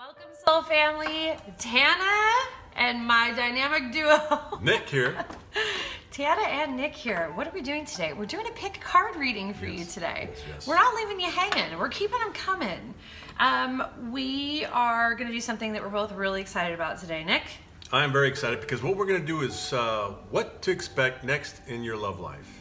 Welcome, Soul Family. Tana and my dynamic duo. Nick here. Tana and Nick here. What are we doing today? We're doing a pick card reading for you today. Yes. We're not leaving you hanging. We're keeping them coming. We are going to do something that we're both really excited about today. Nick? I am very excited because what we're going to do is what to expect next in your love life.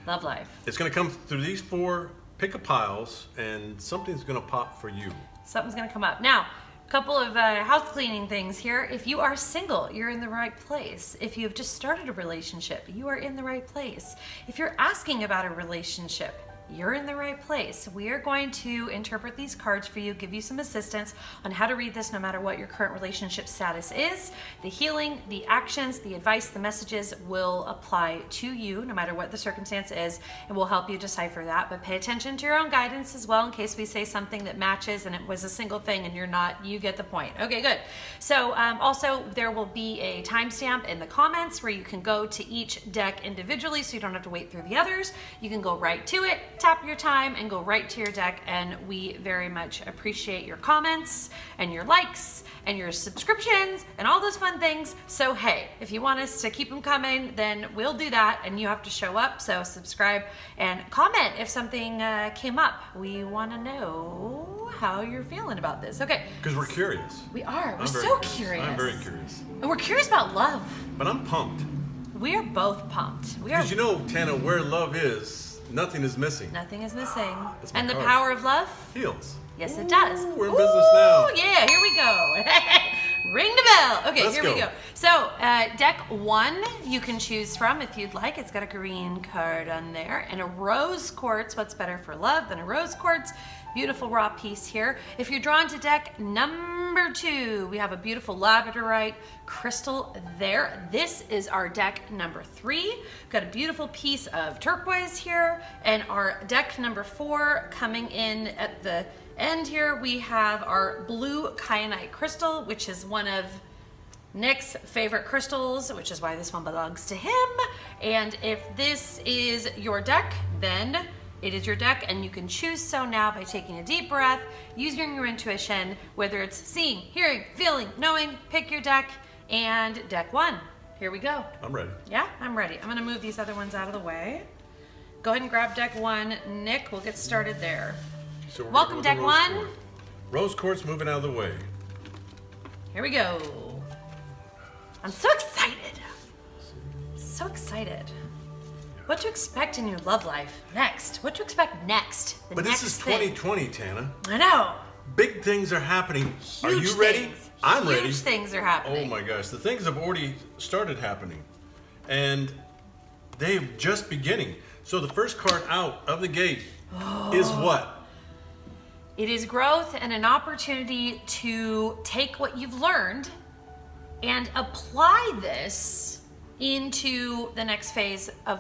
Love life. It's going to come through these four pick-a-piles and something's going to pop for you. Something's going to come up. Now, a couple of house cleaning things here. If you are single, you're in the right place. If you've just started a relationship, you are in the right place. If you're asking about a relationship, you're in the right place. We are going to interpret these cards for you, give you some assistance on how to read this no matter what your current relationship status is. The healing, the actions, the advice, the messages will apply to you no matter what the circumstance is, and we'll help you decipher that. But pay attention to your own guidance as well in case we say something that matches and it was a single thing and you're not, you get the point. Okay, good. So also there will be a timestamp in the comments where you can go to each deck individually so you don't have to wait through the others. You can go right to it, tap your time and go right to your deck, and we very much appreciate your comments and your likes and your subscriptions and all those fun things. So hey, if you want us to keep them coming, then we'll do that, and you have to show up. So subscribe and comment if something came up. We want to know how you're feeling about this. Okay, Because we're curious. we are. We're I'm very so curious. I'm very curious. And we're curious about love. But I'm pumped. We are both pumped. We are. Because you know, Tana, where love is, nothing is missing. Nothing is missing. That's my And the card. power of love? Heals. Yes, it does. Ooh, we're in business now. Yeah, here we go. Ring the bell. Okay, Let's here we go. go. So, deck one you can choose from if you'd like. It's got a green card on there and a rose quartz. What's better for love than a rose quartz? Beautiful raw piece here. If you're drawn to deck number two, we have a beautiful Labradorite crystal there. This is our deck number three. We've got a beautiful piece of turquoise here, and our deck number four coming in at the end here, we have our blue Kyanite crystal, which is one of Nick's favorite crystals, which is why this one belongs to him. And if this is your deck, then it is your deck, and you can choose so now by taking a deep breath, using your intuition, whether it's seeing, hearing, feeling, knowing. Pick your deck, and deck one. Here we go. I'm ready. Yeah, I'm ready. I'm gonna move these other ones out of the way. Go ahead and grab deck one. Nick, we'll get started there. So we're Welcome, gonna deck go with one. rose quartz. Rose quartz moving out of the way. Here we go. I'm so excited. So excited. What to expect in your love life next? What to expect next? The But next this is thing. 2020, Tana. I know. Big things are happening. Are Huge you ready? things. I'm ready. Huge things are Oh happening. my gosh, the things have already started happening, and they're just beginning. So the first card out of the gate is what? It is growth and an opportunity to take what you've learned and apply this into the next phase of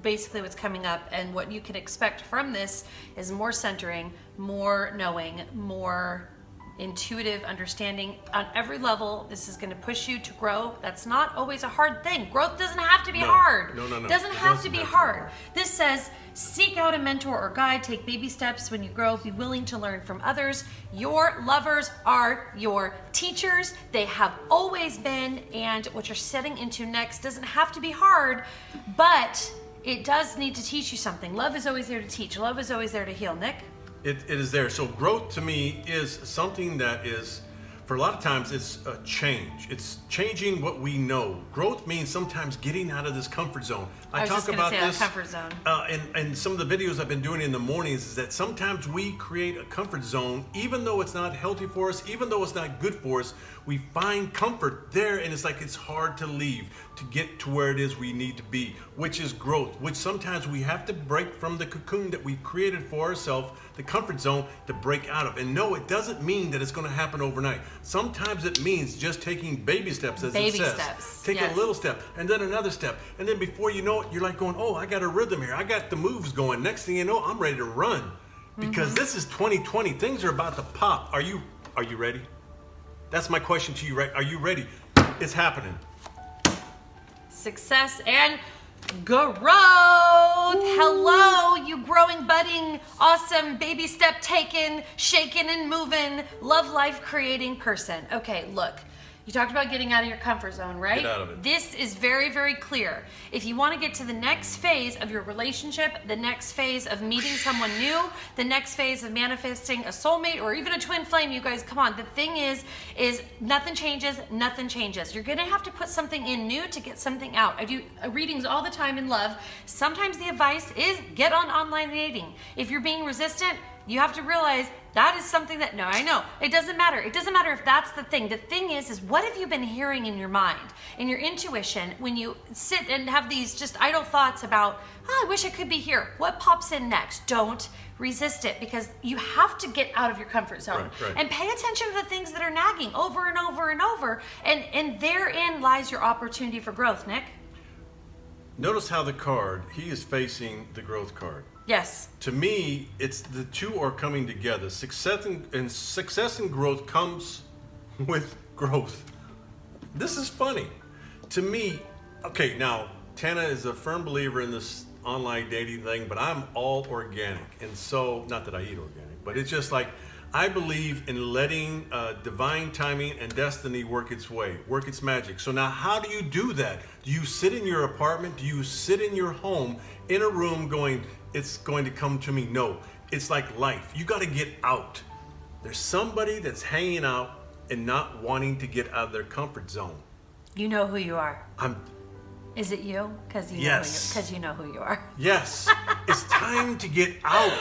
basically what's coming up. And what you can expect from this is more centering, more knowing, more intuitive understanding on every level. This is going to push you to grow. That's not always a hard thing. Growth doesn't have to be hard. No. Doesn't It have to doesn't be have to be hard. hard. This says seek out a mentor or guide, take baby steps when you grow, be willing to learn from others. Your lovers are your teachers. They have always been, and what you're setting into next doesn't have to be hard, but it does need to teach you something. Love is always there to teach. Love is always there to heal. Nick? It is there. So growth to me is something that is, for a lot of times, it's a change. It's changing what we know. Growth means sometimes getting out of this comfort zone. I was talk just gonna about say that, this comfort zone. and some of the videos I've been doing in the mornings is that sometimes we create a comfort zone, even though it's not healthy for us, even though it's not good for us. We find comfort there, and it's like it's hard to leave to get to where it is we need to be, which is growth. Which sometimes we have to break from the cocoon that we've created for ourselves, the comfort zone, to break out of. And no, it doesn't mean that it's going to happen overnight. Sometimes it means just taking baby steps, as Baby it says. steps, Take yes. a little step, and then another step, and then before you know it, you're like going, oh, I got a rhythm here. I got the moves going. Next thing you know, I'm ready to run. Because this is 2020. Things are about to pop. Are you ready? That's my question to you, right? Are you ready? It's happening. Success and growth. Hello, you growing, budding, awesome, baby step taken, shaking and moving, love life creating person. Okay, look. You talked about getting out of your comfort zone, right? Get out of it. This is very, very clear. If you want to get to the next phase of your relationship, the next phase of meeting someone new, the next phase of manifesting a soulmate or even a twin flame, you guys, come on. The thing is nothing changes, nothing changes. You're going to have to put something in new to get something out. I do readings all the time in love. Sometimes the advice is get on online dating. If you're being resistant, you have to realize that is something that, no, I know, it doesn't matter. It doesn't matter if that's the thing. The thing is what have you been hearing in your mind, in your intuition, when you sit and have these just idle thoughts about, oh, I wish I could be here. What pops in next? Don't resist it, because you have to get out of your comfort zone and pay attention to the things that are nagging over and over and over. And therein lies your opportunity for growth, Nick. Notice how the card, he is facing the growth card. Yes. To me, it's the two are coming together. Success and growth comes with growth. This is funny. To me, okay, now, Tana is a firm believer in this online dating thing, but I'm all organic. And so, not that I eat organic, but it's just like, I believe in letting divine timing and destiny work its way, work its magic. So now how do you do that? Do you sit in your apartment? Do you sit in your home in a room going, it's going to come to me? No, it's like life. You got to get out. There's somebody that's hanging out and not wanting to get out of their comfort zone. You know who you are. Is it you? Because Yes. you know who you are. Yes, it's time to get out.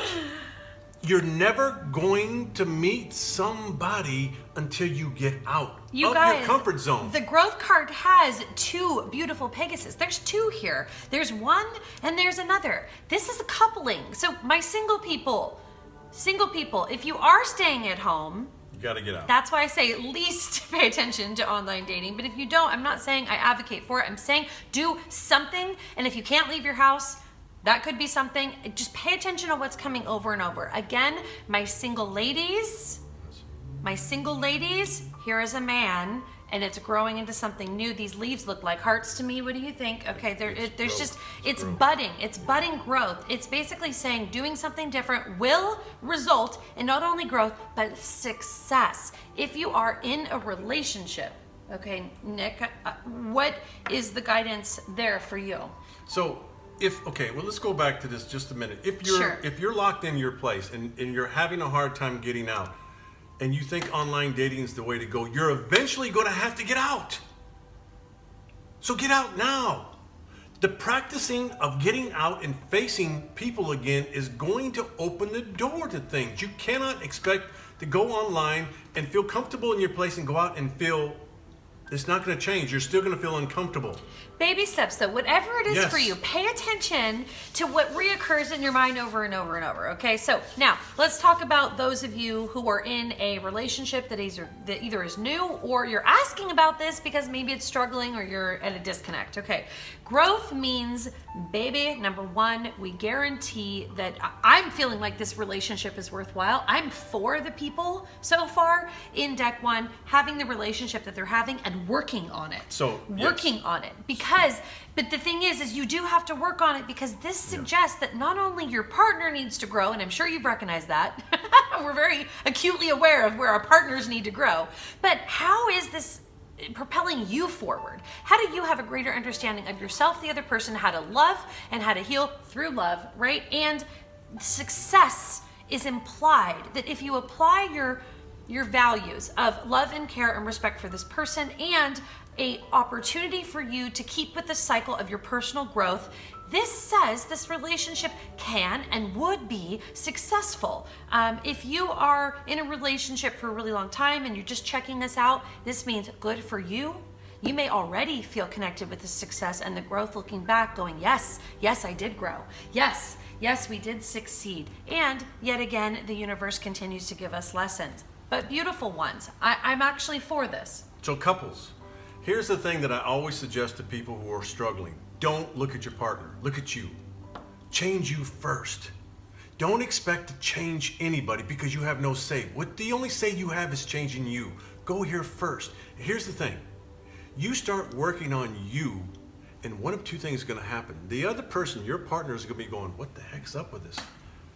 You're never going to meet somebody until you get out of your comfort zone. The growth card has two beautiful Pegasus. There's two here. There's one and there's another. This is a coupling. So my single people, if you are staying at home, you got to get out. That's why I say at least pay attention to online dating. But if you don't, I'm not saying I advocate for it. I'm saying do something. And if you can't leave your house, that could be something. Just pay attention to what's coming over and over. Again, my single ladies, here is a man, and it's growing into something new. These leaves look like hearts to me. What do you think? Okay, it's budding. It's budding growth. It's basically saying doing something different will result in not only growth, but success. If you are in a relationship, okay, Nick, what is the guidance there for you? So, let's go back to this just a minute. If you're locked in your place and you're having a hard time getting out, and you think online dating is the way to go, you're eventually going to have to get out. So get out now. The practicing of getting out and facing people again is going to open the door to things. You cannot expect to go online and feel comfortable in your place and go out and feel it's not going to change. You're still going to feel uncomfortable. Baby steps, though. Whatever it is for you, pay attention to what reoccurs in your mind over and over and over. Okay, so now let's talk about those of you who are in a relationship that either is new or you're asking about this because maybe it's struggling or you're at a disconnect. Okay, growth means, baby, number one, we guarantee that I'm feeling like this relationship is worthwhile. I'm for the people so far in deck one having the relationship that they're having and working on it. Working on it. But the thing is you do have to work on it, because this suggests that not only your partner needs to grow, and I'm sure you've recognized that. We're very acutely aware of where our partners need to grow. But how is this propelling you forward? How do you have a greater understanding of yourself, the other person, how to love and how to heal through love, right? And success is implied that if you apply your values of love and care and respect for this person and a opportunity for you to keep with the cycle of your personal growth, this says this relationship can and would be successful. If you are in a relationship for a really long time and you're just checking us out, this means good for you. You may already feel connected with the success and the growth, looking back going, yes, I did grow. Yes, we did succeed. And yet again, the universe continues to give us lessons, but beautiful ones. I'm actually for this. So couples, here's the thing that I always suggest to people who are struggling. Don't look at your partner. Look at you. Change you first. Don't expect to change anybody because you have no say. The only say you have is changing you. Go here first. Here's the thing. You start working on you, And one of two things is going to happen. The other person, your partner, is going to be going, what the heck's up with this?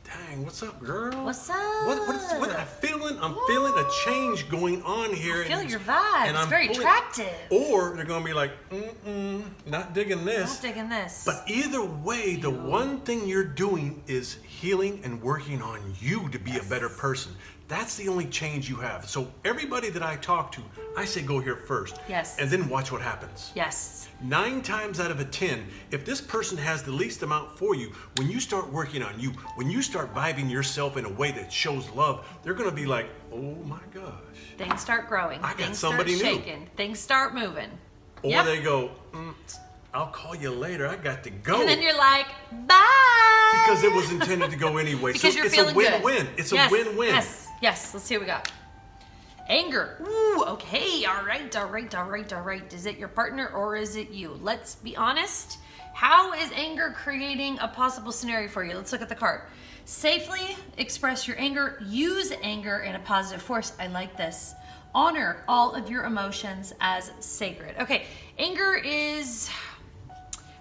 Dang, what's up, girl? What's up? What am I feeling? I'm feeling a change going on here. I feel your vibe. It's very attractive. Or they're going to be like, not digging this. Not digging this. But either way, the one thing you're doing is healing and working on you to be a better person. That's the only change you have. So everybody that I talk to, I say go here first. Yes. And then watch what happens. Yes. 9 times out of 10, if this person has the least amount for you, when you start working on you, when you start vibing yourself in a way that shows love, they're going to be like, oh my gosh. Things start growing. I got Things somebody start new. shaking. Things start moving. Or they go, I'll call you later. I got to go. And then you're like, bye. Because it was intended to go anyway. Because so you're it's feeling a win-win. good. It's a win-win. Yes. Yes. Let's see what we got. Anger. Ooh, okay. All right. Is it your partner or is it you? Let's be honest. How is anger creating a possible scenario for you? Let's look at the card. Safely express your anger. Use anger in a positive force. I like this. Honor all of your emotions as sacred. Okay. Anger is...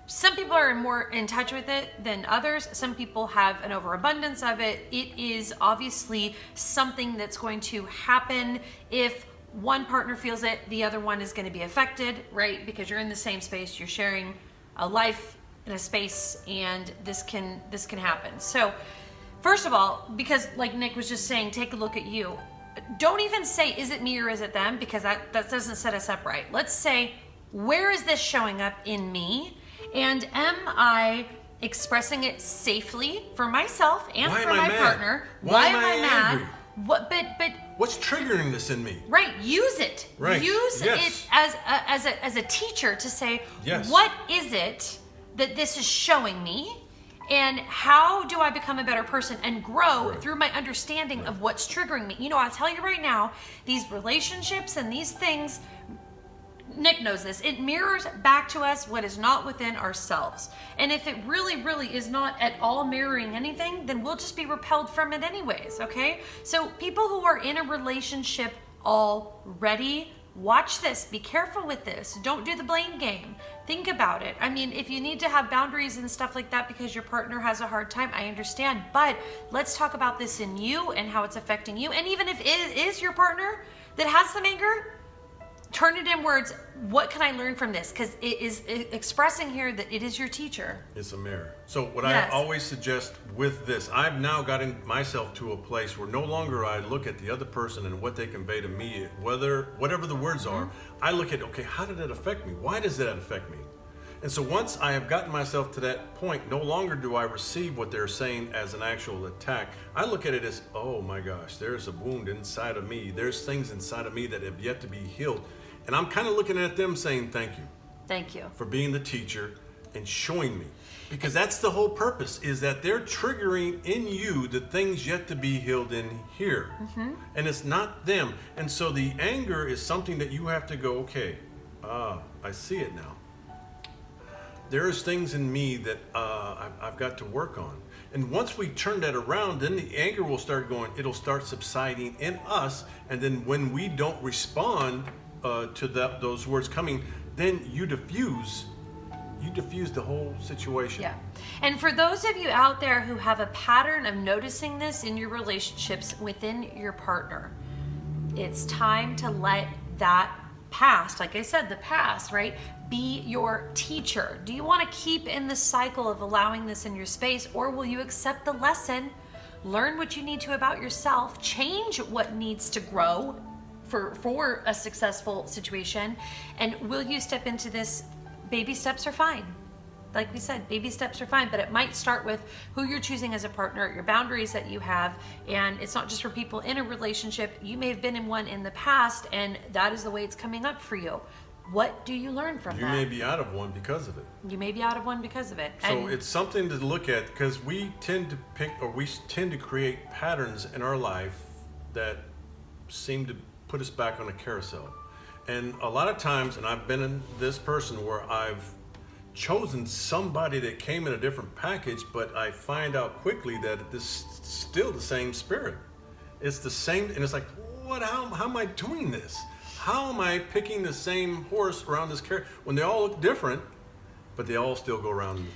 Some people are more in touch with it than others. Some people have an overabundance of it. It is obviously something that's going to happen if one partner feels it, the other one is going to be affected, right? Because you're in the same space, you're sharing a life in a space, and this can happen. So, first of all, because like Nick was just saying, take a look at you. Don't even say, is it me or is it them? Because that doesn't set us up right. Let's say, where is this showing up in me? And am I expressing it safely for myself and for my partner? Why am I mad? angry? What? But what's triggering this in me? right. Use it. Right. Use Yes. it as a teacher to say, Yes. what is it that this is showing me, and how do I become a better person and grow Right. through my understanding of what's triggering me? You know, I'll tell you right now, these relationships and these things. Nick knows this. It mirrors back to us what is not within ourselves. And if it really, really is not at all mirroring anything, then we'll just be repelled from it anyways, okay? So people who are in a relationship already, watch this. Be careful with this. Don't do the blame game. Think about it. I mean, if you need to have boundaries and stuff like that because your partner has a hard time, I understand. But let's talk about this in you and how it's affecting you. And even if it is your partner that has some anger, turn it in words. What can I learn from this? Because it is expressing here that it is your teacher. It's a mirror. So what Yes. I always suggest with this, I've now gotten myself to a place where no longer I look at the other person and what they convey to me, whatever the words are, I look at, okay, how did that affect me? Why does that affect me? And so once I have gotten myself to that point, no longer do I receive what they're saying as an actual attack. I look at it as, oh my gosh, there's a wound inside of me. There's things inside of me that have yet to be healed. And I'm kind of looking at them saying, thank you. Thank you. For being the teacher and showing me. Because that's the whole purpose, is that they're triggering in you the things yet to be healed in here. And it's not them. And so the anger is something that you have to go, okay, I see it now. There's things in me that I've got to work on. And once we turn that around, then the anger will start going, it'll start subsiding in us. And then when we don't respond to those words coming, then you diffuse the whole situation. Yeah. And for those of you out there who have a pattern of noticing this in your relationships within your partner, it's time to let that past, like I said, the past, right, be your teacher. Do you want to keep in the cycle of allowing this in your space, or will you accept the lesson, learn what you need to about yourself, change what needs to grow for a successful situation, and will you step into this? Baby steps are fine. Like we said, baby steps are fine, but it might start with who you're choosing as a partner, your boundaries that you have, and it's not just for people in a relationship. You may have been in one in the past, and that is the way it's coming up for you. What do you learn from that? You may be out of one because of it. You may be out of one because of it. So it's something to look at, because we tend to create patterns in our life that seem to put us back on a carousel. And a lot of times, and I've been in this person where I've chosen somebody that came in a different package, but I find out quickly that this is still the same spirit. It's the same, and it's like, what? How am I doing this? How am I picking the same horse around this carriage when they all look different? but they all still go around.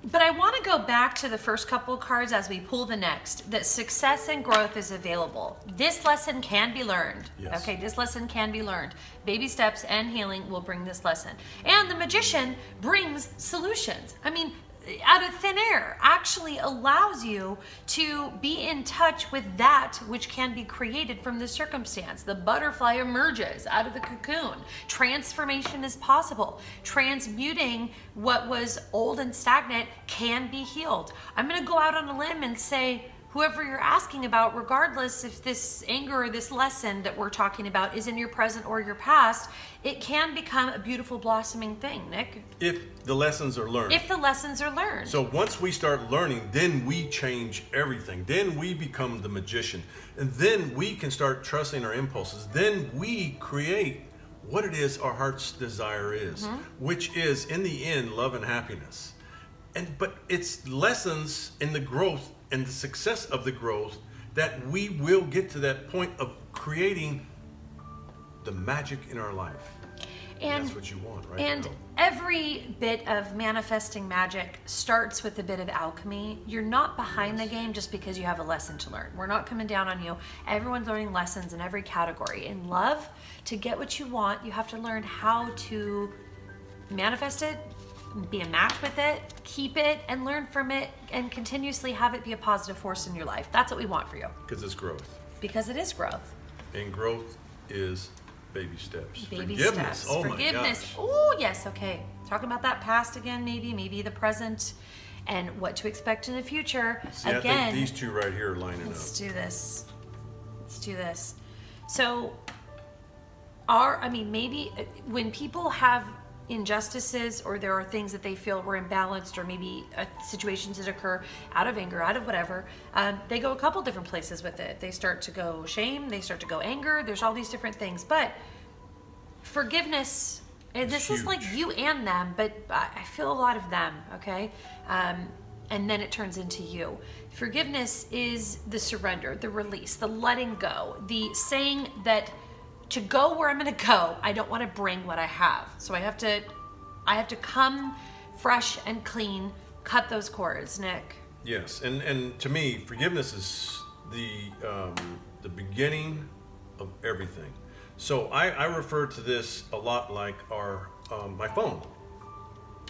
But I want to go back to the first couple of cards as we pull the next, that success and growth is available. This lesson can be learned. Yes. Okay, this lesson can be learned. Baby steps and healing will bring this lesson. And the magician brings solutions. I mean, out of thin air, actually allows you to be in touch with that which can be created from the circumstance. The butterfly emerges out of the cocoon. Transformation is possible. Transmuting what was old and stagnant can be healed. I'm going to go out on a limb and say, whoever you're asking about, regardless if this anger or this lesson that we're talking about is in your present or your past, it can become a beautiful blossoming thing, Nick. If the lessons are learned. If the lessons are learned. So once we start learning, then we change everything. Then we become the magician. And then we can start trusting our impulses. Then we create what it is our heart's desire is, which is, in the end, love and happiness. But it's lessons in the growth and the success of the growth that we will get to that point of creating the magic in our life. And that's what you want, right? And every bit of manifesting magic starts with a bit of alchemy. You're not behind the game just because you have a lesson to learn. We're not coming down on you. Everyone's learning lessons in every category. In love, to get what you want, you have to learn how to manifest it, be a match with it, keep it, and learn from it, and continuously have it be a positive force in your life. That's what we want for you. Because it's growth. Because it is growth. And growth is baby steps. Baby Forgiveness. steps. Oh Forgiveness. My gosh. Oh, yes. Okay. Talking about that past again, maybe the present, and what to expect in the future. See, again, I think these two right here are lining let's up. do this. Let's do this. So, maybe when people have injustices, or there are things that they feel were imbalanced, or maybe situations that occur out of anger, out of whatever, they go a couple different places with it. They start to go shame, they start to go anger, there's all these different things. But forgiveness, and this is like you and them, but I feel a lot of them, okay? And then it turns into you. Forgiveness is the surrender, the release, the letting go, the saying that to go where I'm going to go, I don't want to bring what I have. So I have to come fresh and clean, cut those cords, Nick. Yes, and to me, forgiveness is the beginning of everything. So I refer to this a lot like my phone.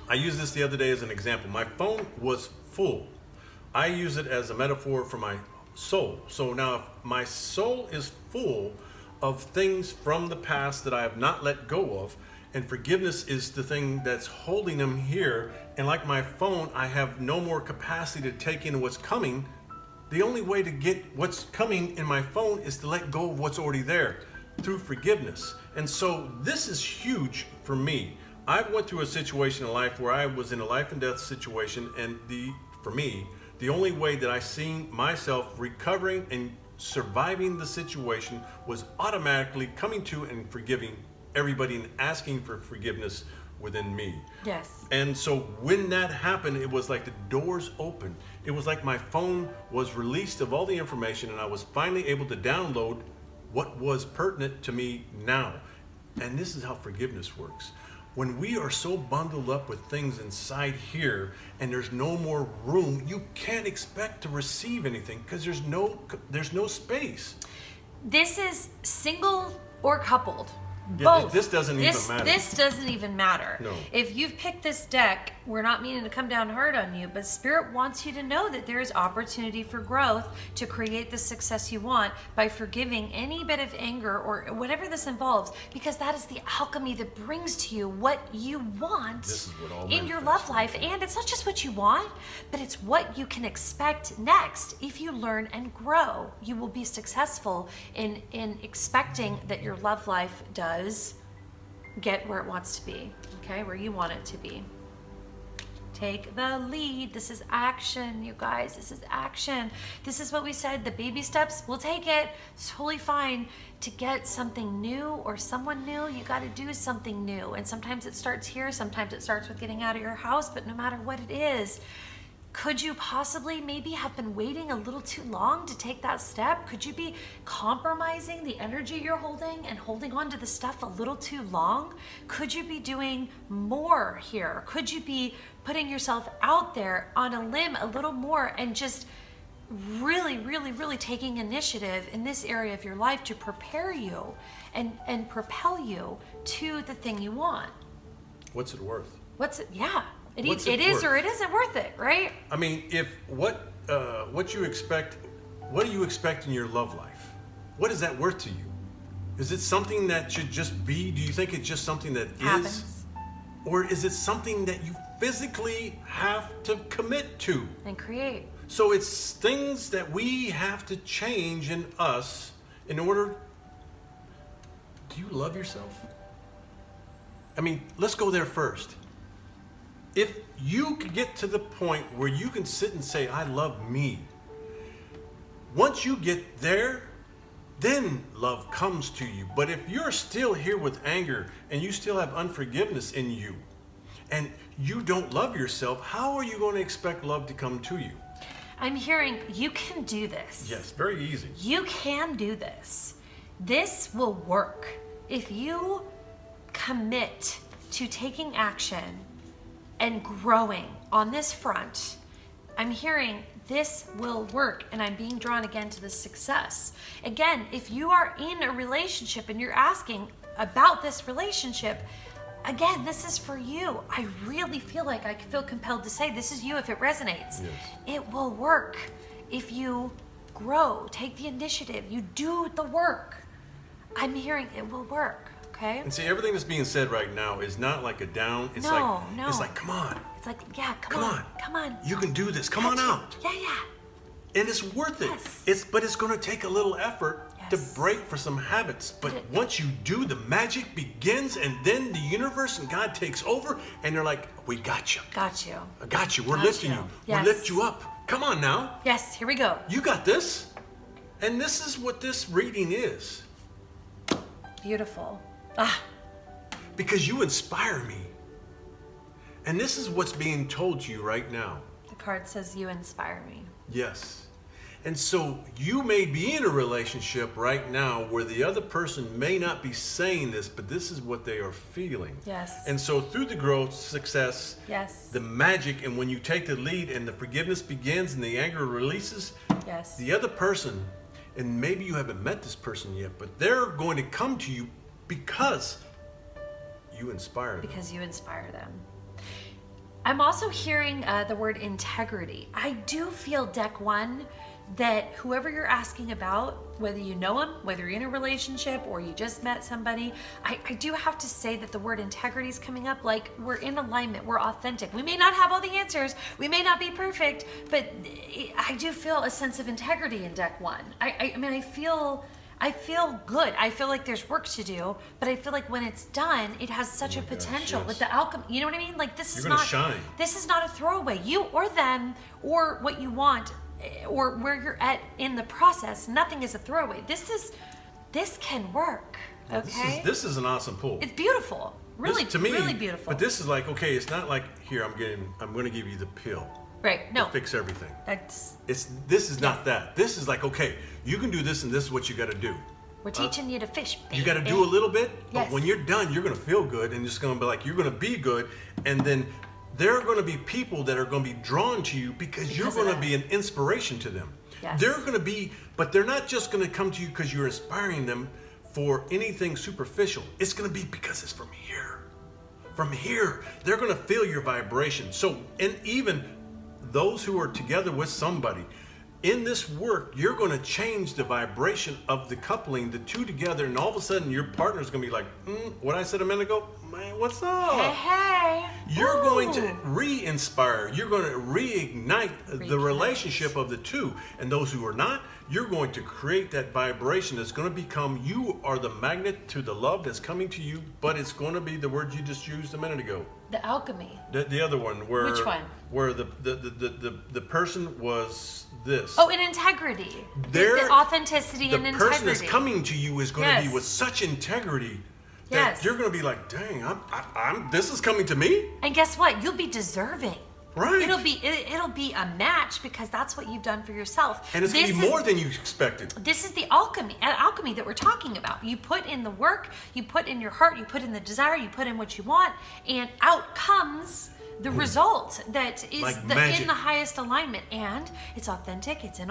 I used this the other day as an example. My phone was full. I use it as a metaphor for my soul. So now if my soul is full of things from the past that I have not let go of, and forgiveness is the thing that's holding them here, and like my phone, I have no more capacity to take in what's coming. The only way to get what's coming in my phone is to let go of what's already there through forgiveness. And so this is huge for me. I went through a situation in life where I was in a life and death situation, and for me, the only way that I seen myself recovering and surviving the situation was automatically coming to and forgiving everybody and asking for forgiveness within me. Yes. And so when that happened, it was like the doors opened. It was like my phone was released of all the information, and I was finally able to download what was pertinent to me now. And this is how forgiveness works. When we are so bundled up with things inside here and there's no more room, you can't expect to receive anything because there's no space. This is single or coupled. Yeah, Both. this doesn't even matter. This doesn't even matter. No. If you've picked this deck, we're not meaning to come down hard on you, but Spirit wants you to know that there is opportunity for growth to create the success you want by forgiving any bit of anger or whatever this involves, because that is the alchemy that brings to you what you want This is what all in your manifests. love life. And it's not just what you want, but it's what you can expect next. If you learn and grow, you will be successful in expecting that your love life does get where it wants to be, okay, where you want it to be. Take the lead. This is action, you guys. This is action. This is what we said, the baby steps, we'll take it. It's totally fine. To get something new or someone new, you got to do something new. And sometimes it starts here, sometimes it starts with getting out of your house, but no matter what it is, Could you possibly maybe have been waiting a little too long to take that step? Could you be compromising the energy you're holding and holding on to the stuff a little too long? Could you be doing more here? Could you be putting yourself out there on a limb a little more and just really, really, really taking initiative in this area of your life to prepare you and propel you to the thing you want? What's it worth? Yeah. What's It it is worth? or it isn't worth it, right? I mean, if what you expect, what do you expect in your love life? What is that worth to you? Is it something that should just be? Do you think it's just something that Happens. is? Or is it something that you physically have to commit to? And create. So it's things that we have to change in us in order. Do you love yourself? I mean, let's go there first. If you could get to the point where you can sit and say, I love me, once you get there, then love comes to you. But if you're still here with anger and you still have unforgiveness in you and you don't love yourself, how are you going to expect love to come to you? I'm hearing you can do this. Yes, very easy. You can do this. This will work. If you commit to taking action and growing on this front, I'm hearing this will work, and I'm being drawn again to the success. Again, if you are in a relationship and you're asking about this relationship, again, this is for you. I really feel like I feel compelled to say this is you if it resonates. Yes. It will work if you grow, take the initiative, you do the work. I'm hearing it will work. Okay? And see, everything that's being said right now is not like a down. It's No. It's like, come on. It's like, yeah, Come on. Come on. You can do this. Come on out. Yeah. And it's worth it. Yes. But it's going to take a little effort to Yes. break for some habits. But But once you do, the magic begins, and then the universe and God takes over, and they're like, we got you. Got you. I got you. We're Got lifting you. you. Yes. We'll lift you up. Come on now. Yes, here we go. You got this. And this is what this reading is. Beautiful. Because you inspire me. And this is what's being told to you right now. The card says you inspire me. Yes. And so you may be in a relationship right now where the other person may not be saying this, but this is what they are feeling. Yes. And so through the growth, success, Yes. the magic, and when you take the lead and the forgiveness begins and the anger releases, Yes. the other person, and maybe you haven't met this person yet, but they're going to come to you because you inspire them. Because you inspire them. I'm also hearing the word integrity. I do feel, deck one, that whoever you're asking about, whether you know them, whether you're in a relationship or you just met somebody, I do have to say that the word integrity is coming up. Like, we're in alignment, we're authentic. We may not have all the answers, we may not be perfect, but I do feel a sense of integrity in deck one. I mean, I feel good. I feel like there's work to do, but I feel like when it's done, it has such a potential yes. with the outcome. You know what I mean? Like, this You're is gonna not shine. This is not a throwaway. You or them or what you want or where you're at in the process. Nothing is a throwaway. This can work. Okay? This is an awesome pull. It's beautiful. Really, This, to me, really beautiful. But this is like, okay, it's not like, here, I'm going to give you the pill right? No, to fix everything. that's This is not that. This is like, okay, you can do this, and this is what you got to do. we're teaching you to fish. You got to baby. do a little bit, but Yes. when you're done, you're going to feel good, and it's going to be like, you're going to be good, and then there are going to be people that are going to be drawn to you because you're Because of going to that. be an inspiration to them. Yes. They're going to be, but they're not just going to come to you because you're inspiring them for anything superficial. It's going to be because it's from here. From here, they're going to feel your vibration. So, and even those who are together with somebody, in this work, you're going to change the vibration of the coupling, the two together, and all of a sudden your partner's going to be like, what I said a minute ago, man, what's up? Hey. You're going to Ooh. re-inspire. You're going to reignite the relationship of the two. And those who are not, you're going to create that vibration that's going to become, you are the magnet to the love that's coming to you, but it's going to be the word you just used a minute ago. The alchemy. The other one, where Which one? Where the person was this. Oh, and integrity. There- the authenticity The and integrity. person that's coming to you is going to Yes. be with such integrity that Yes. you're going to be like, dang, I'm this is coming to me. And guess what? You'll be deserving. Right. It'll be a match because that's what you've done for yourself. And it's going to be more than you expected. This is the alchemy that we're talking about. You put in the work, you put in your heart, you put in the desire, you put in what you want, and out comes the result that is Like in the highest alignment. And it's authentic, it's in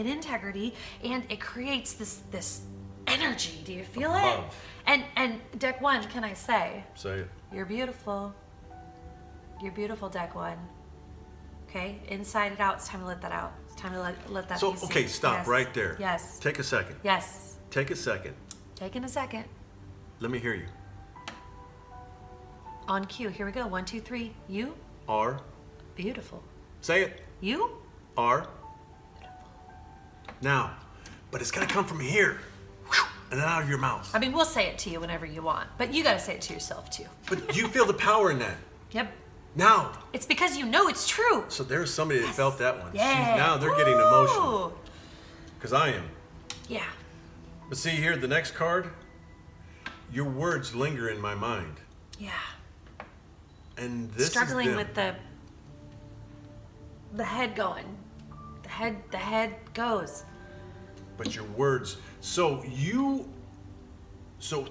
integrity, and it creates this energy. Do you feel Love. it? And deck one, can I say? Say it. You're beautiful. You're beautiful, deck one. Okay, inside and out. It's time to let that out. It's time to let that So, be seen. okay, stop Yes. right there. Yes. Take a second. Yes. Take a second. Taking a second. Let me hear you. On cue. Here we go. 1, 2, 3. You. Are. Beautiful. Say it. You. Are. Now, but it's got to come from here. Whew, and then out of your mouth. I mean, we'll say it to you whenever you want, but you got to say it to yourself too. But you feel the power in that. Yep. Now. It's because you know it's true. So there's somebody that felt that one. Yeah. See, now they're getting emotional. Ooh. Because I am. Yeah. But see here, the next card. Your words linger in my mind. Yeah. And this Struggling is them. with the head going. The head goes. But your words. So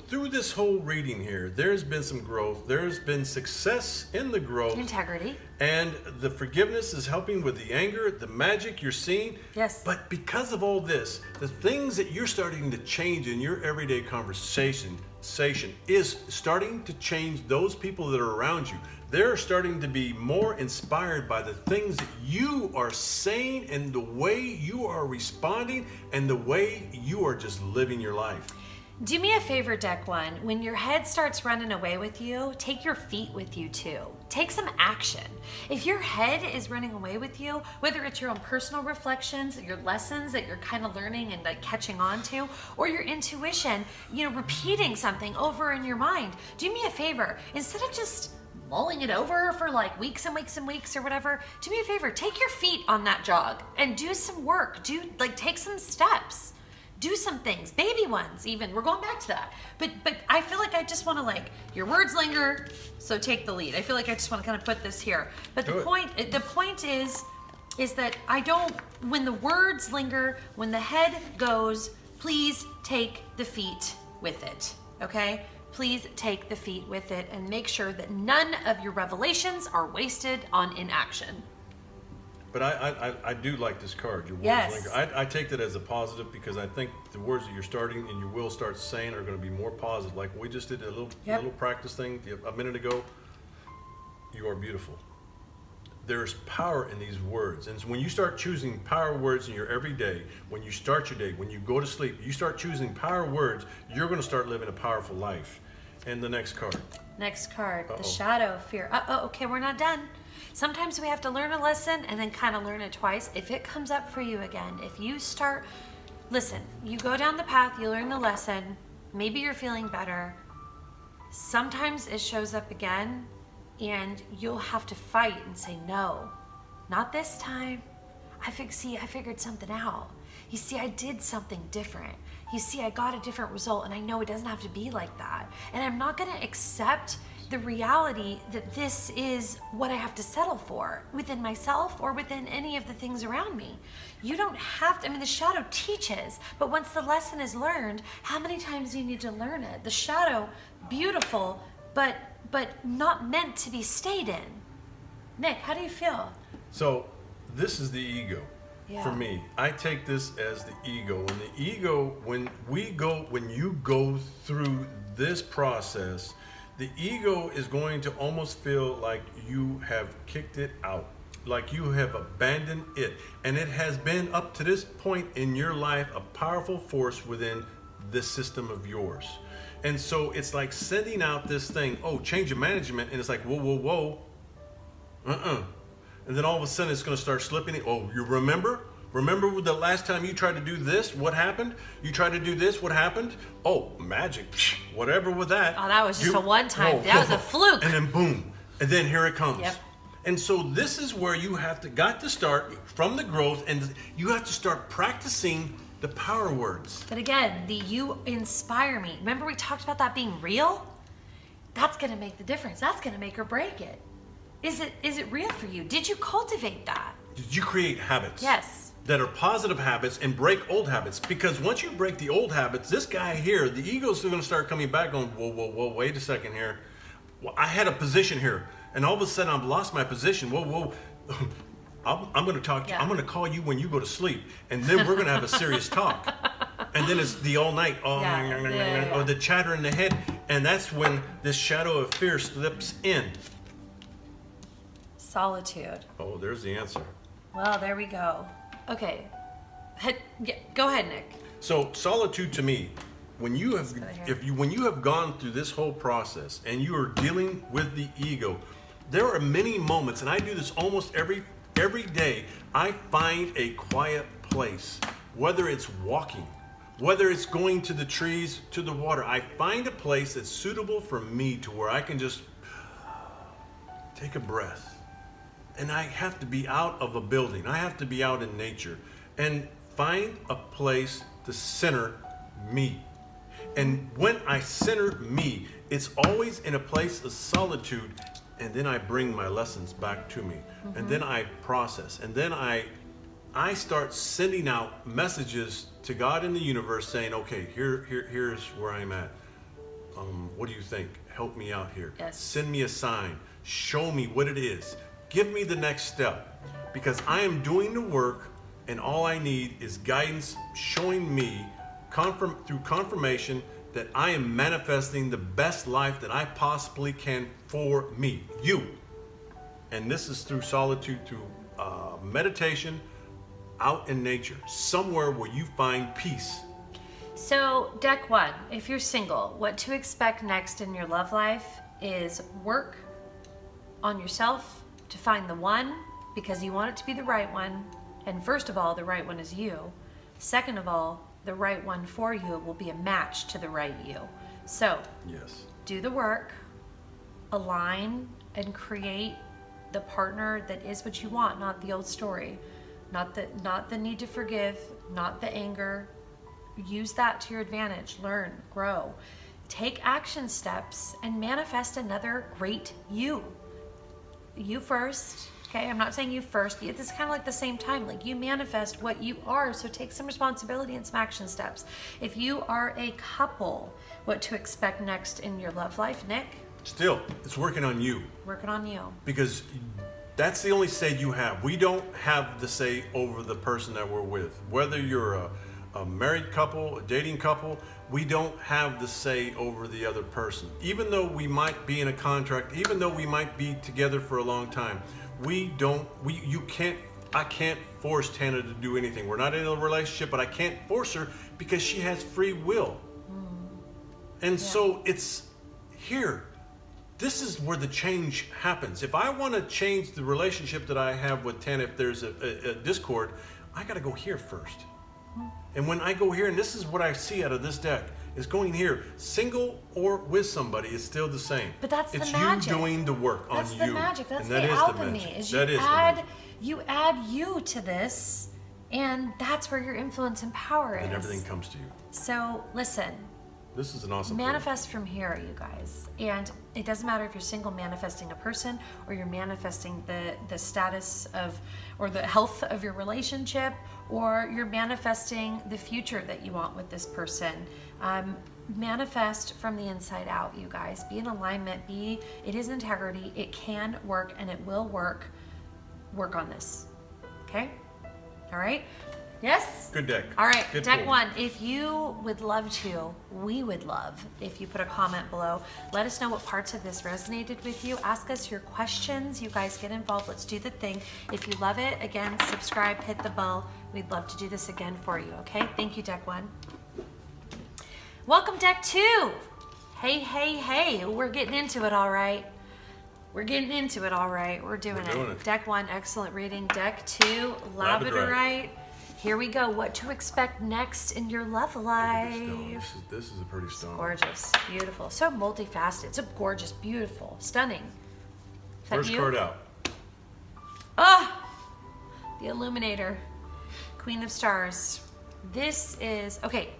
through this whole reading here, there's been some growth. There's been success in the growth. Integrity. And the forgiveness is helping with the anger, the magic you're seeing. Yes. But because of all this, the things that you're starting to change in your everyday conversation is starting to change those people that are around you. They're starting to be more inspired by the things that you are saying and the way you are responding and the way you are just living your life. Do me a favor, deck one. When your head starts running away with you, take your feet with you too. Take some action. If your head is running away with you, whether it's your own personal reflections, your lessons that you're kind of learning and like catching on to, or your intuition, repeating something over in your mind, do me a favor. Instead of just mulling it over for like weeks and weeks and weeks or whatever, do me a favor. Take your feet on that jog and do some work. Take some steps. Do some things, baby ones even. We're going back to that. But I feel like I just want to your words linger, so take the lead. I feel like I just want to kind of put this here. But the point is that I don't, when the words linger, when the head goes, please take the feet with it, okay? Please take the feet with it and make sure that none of your revelations are wasted on inaction. But I do like this card. Your words Yes. linger. I take that as a positive because I think the words that you're starting and you will start saying are going to be more positive. Like we just did a little practice thing a minute ago. You are beautiful. There's power in these words. And so when you start choosing power words in your everyday, when you start your day, when you go to sleep, you start choosing power words, you're going to start living a powerful life. And the next card. Next card, the shadow fear. Okay, we're not done. Sometimes we have to learn a lesson and then kind of learn it twice. If it comes up for you again, if you start, listen, you go down the path, you learn the lesson, maybe you're feeling better. Sometimes it shows up again and you'll have to fight and say, no, not this time. I figured something out. You see, I did something different. You see, I got a different result and I know it doesn't have to be like that. And I'm not gonna accept the reality that this is what I have to settle for within myself or within any of the things around me. You don't have to, the shadow teaches, but once the lesson is learned, how many times do you need to learn it? The shadow, beautiful, but not meant to be stayed in. Nick, how do you feel? So this is the ego. Yeah. For me, I take this as the ego. When you go through this process, the ego is going to almost feel like you have kicked it out, like you have abandoned it. And it has been up to this point in your life a powerful force within this system of yours. And so it's like sending out this thing, change of management, and it's like, whoa. And then all of a sudden it's going to start slipping. You remember? Remember the last time you tried to do this? What happened? You tried to do this? What happened? Oh, magic. Whatever with that. Oh, that was just a one time. That was a fluke. And then boom. And then here it comes. Yep. And so this is where you got to start from the growth, and you have to start practicing the power words. But again, you inspire me. Remember we talked about that being real? That's going to make the difference. That's going to make or break it. is it real for you? Did you cultivate that? Did you create habits? Yes. That are positive habits and break old habits? Because once you break the old habits, this guy here, the ego's still going to start coming back going, whoa, wait a second here. Well, I had a position here, and all of a sudden I've lost my position. Whoa. I'm going to talk to you. I'm going to call you when you go to sleep, and then we're going to have a serious talk. And then it's the all night, or the chatter in the head, and that's when this shadow of fear slips in. Solitude. Oh, there's the answer. Well, there we go. Okay, go ahead, Nick. So solitude to me, when you have when you have gone through this whole process and you are dealing with the ego, there are many moments, and I do this almost every day. I find a quiet place, whether it's walking, whether it's going to the trees, to the water. I find a place that's suitable for me to where I can just take a breath. And I have to be out of a building. I have to be out in nature and find a place to center me. And when I center me, it's always in a place of solitude. And then I bring my lessons back to me. Mm-hmm. And then I process. And then I start sending out messages to God in the universe saying, okay, here's where I'm at. What do you think? Help me out here. Yes. Send me a sign. Show me what it is. Give me the next step, because I am doing the work, and all I need is guidance showing me through confirmation that I am manifesting the best life that I possibly can for me, you. And this is through solitude, through meditation, out in nature, somewhere where you find peace. So, deck 1, if you're single, what to expect next in your love life is work on yourself, to find the one, because you want it to be the right one. And first of all, the right one is you. Second of all, the right one for you will be a match to the right you. So, yes, do the work, align, and create the partner that is what you want, not the old story, not the need to forgive, not the anger. Use that to your advantage. Learn, grow, take action steps, and manifest another great you. You first, okay? I'm not saying you first. This is kind of like the same time. Like, you manifest what you are, so take some responsibility and some action steps. If you are a couple, what to expect next in your love life, Nick? Still, it's working on you. Working on you. Because that's the only say you have. We don't have the say over the person that we're with. Whether you're a married couple, a dating couple, we don't have the say over the other person. Even though we might be in a contract, even though we might be together for a long time, I can't force Tana to do anything. We're not in a relationship, but I can't force her because she has free will. And so it's here. This is where the change happens. If I want to change the relationship that I have with Tana, if there's a discord, I got to go here first. And when I go here, and this is what I see out of this deck, is going here, single or with somebody, is still the same. But that's it's the magic. You doing the work on you. That's the magic. That's and that the is alchemy. The magic. Is that you is add the magic. you add you to this, and that's where your influence and power is. And everything comes to you. So listen. This is an awesome manifest from here, you guys. And it doesn't matter if you're single manifesting a person, or you're manifesting the status of, or the health of your relationship, or you're manifesting the future that you want with this person. Manifest from the inside out, you guys. Be in alignment. It is integrity. It can work, and it will work. Work on this. Okay? All right? Yes? Good deck. All right, Good deck pull. 1. If you would love to, we would love if you put a comment below. Let us know what parts of this resonated with you. Ask us your questions. You guys get involved. Let's do the thing. If you love it, again, subscribe, hit the bell. We'd love to do this again for you, okay? Thank you, deck 1. Welcome, deck 2. Hey. We're getting into it, all right. We're getting into it, all right. We're doing it. Deck 1, excellent reading. Deck 2, Labradorite. Here we go. What to expect next in your love life. This is a pretty stone. Gorgeous. Beautiful. So multifaceted. So gorgeous. Beautiful. Stunning. First card out. Ah! The Illuminator. Queen of Stars. This is... Okay.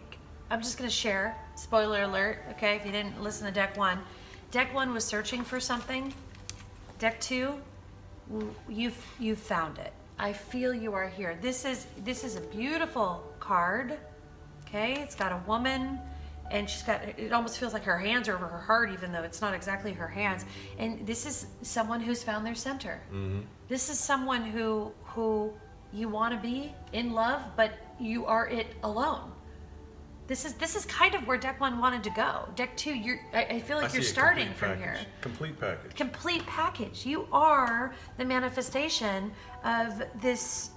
I'm just going to share. Spoiler alert. Okay. If you didn't listen to deck 1. Deck 1 was searching for something. Deck 2 you've found it. I feel you are here. This is a beautiful card. Okay, it's got a woman, and she's got, it almost feels like her hands are over her heart, even though it's not exactly her hands. And this is someone who's found their center. Mm-hmm. This is someone who you want to be in love, but you are it alone. This is kind of where deck 1 wanted to go. Deck 2, I feel like you're starting from here. Complete package. Complete package. You are the manifestation of this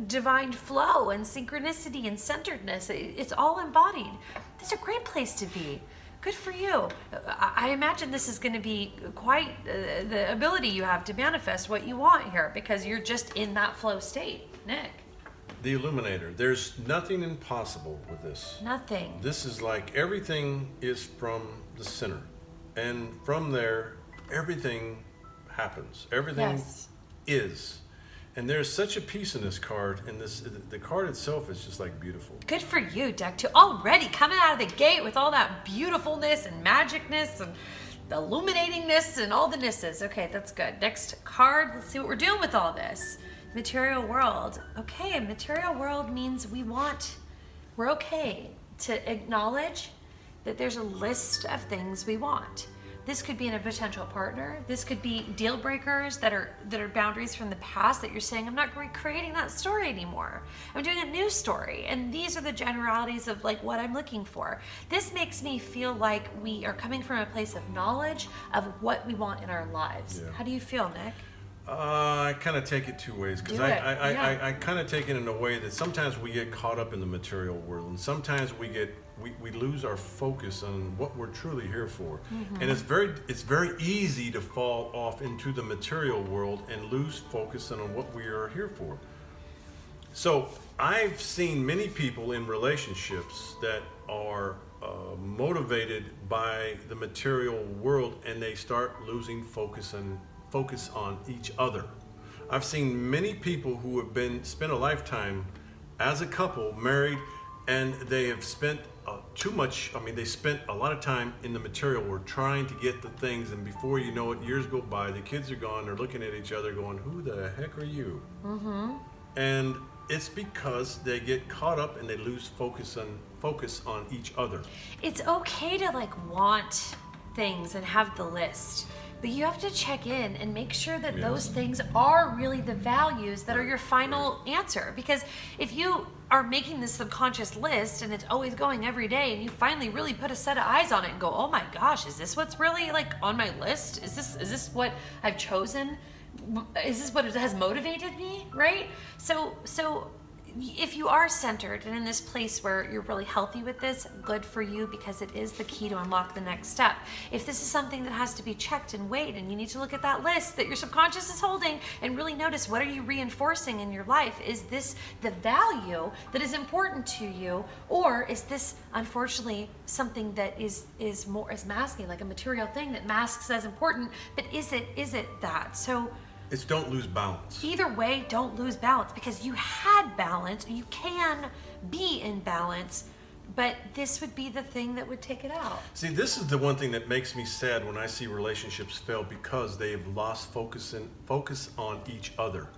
divine flow and synchronicity and centeredness. It's all embodied. It's a great place to be. Good for you. I imagine this is going to be quite the ability you have to manifest what you want here, because you're just in that flow state. Nick. The Illuminator. There's nothing impossible with this. Nothing. This is like everything is from the center. And from there, everything happens. Everything is. And there's such a peace in this card, and the card itself is just like beautiful. Good for you, deck 2. Already coming out of the gate with all that beautifulness and magicness and the illuminatingness and all the nisses. Okay, that's good. Next card, let's see what we're doing with all this. Material world. Okay, material world means we're okay to acknowledge that there's a list of things we want. This could be in a potential partner. This could be deal breakers that are boundaries from the past that you're saying, I'm not recreating that story anymore. I'm doing a new story. And these are the generalities of like what I'm looking for. This makes me feel like we are coming from a place of knowledge of what we want in our lives. Yeah. How do you feel, Nick? I kind of take it two ways, because I kind of take it in a way that sometimes we get caught up in the material world, and sometimes we lose our focus on what we're truly here for. Mm-hmm. And it's very easy to fall off into the material world and lose focus on what we are here for. So I've seen many people in relationships that are motivated by the material world, and they start losing focus on each other. I've seen many people who have spent a lifetime as a couple, married, and they have spent they spent a lot of time in the material world trying to get the things, and before you know it, years go by, the kids are gone, they're looking at each other going, who the heck are you? Mm-hmm. And it's because they get caught up and they lose focus on each other. It's okay to want things and have the list, but you have to check in and make sure that those things are really the values that are your final answer. Because if you are making this subconscious list and it's always going every day, and you finally really put a set of eyes on it and go, oh my gosh, is this what's really on my list? Is this what I've chosen? Is this what has motivated me, right? So if you are centered and in this place where you're really healthy with this, good for you, because it is the key to unlock the next step. If this is something that has to be checked and weighed, and you need to look at that list that your subconscious is holding and really notice, what are you reinforcing in your life? Is this the value that is important to you, or is this unfortunately something that is masking, like a material thing that masks as important, but is it that? So it's don't lose balance. Either way, don't lose balance, because you had balance. You can be in balance, but this would be the thing that would take it out. See, this is the one thing that makes me sad when I see relationships fail, because they have lost focus on each other.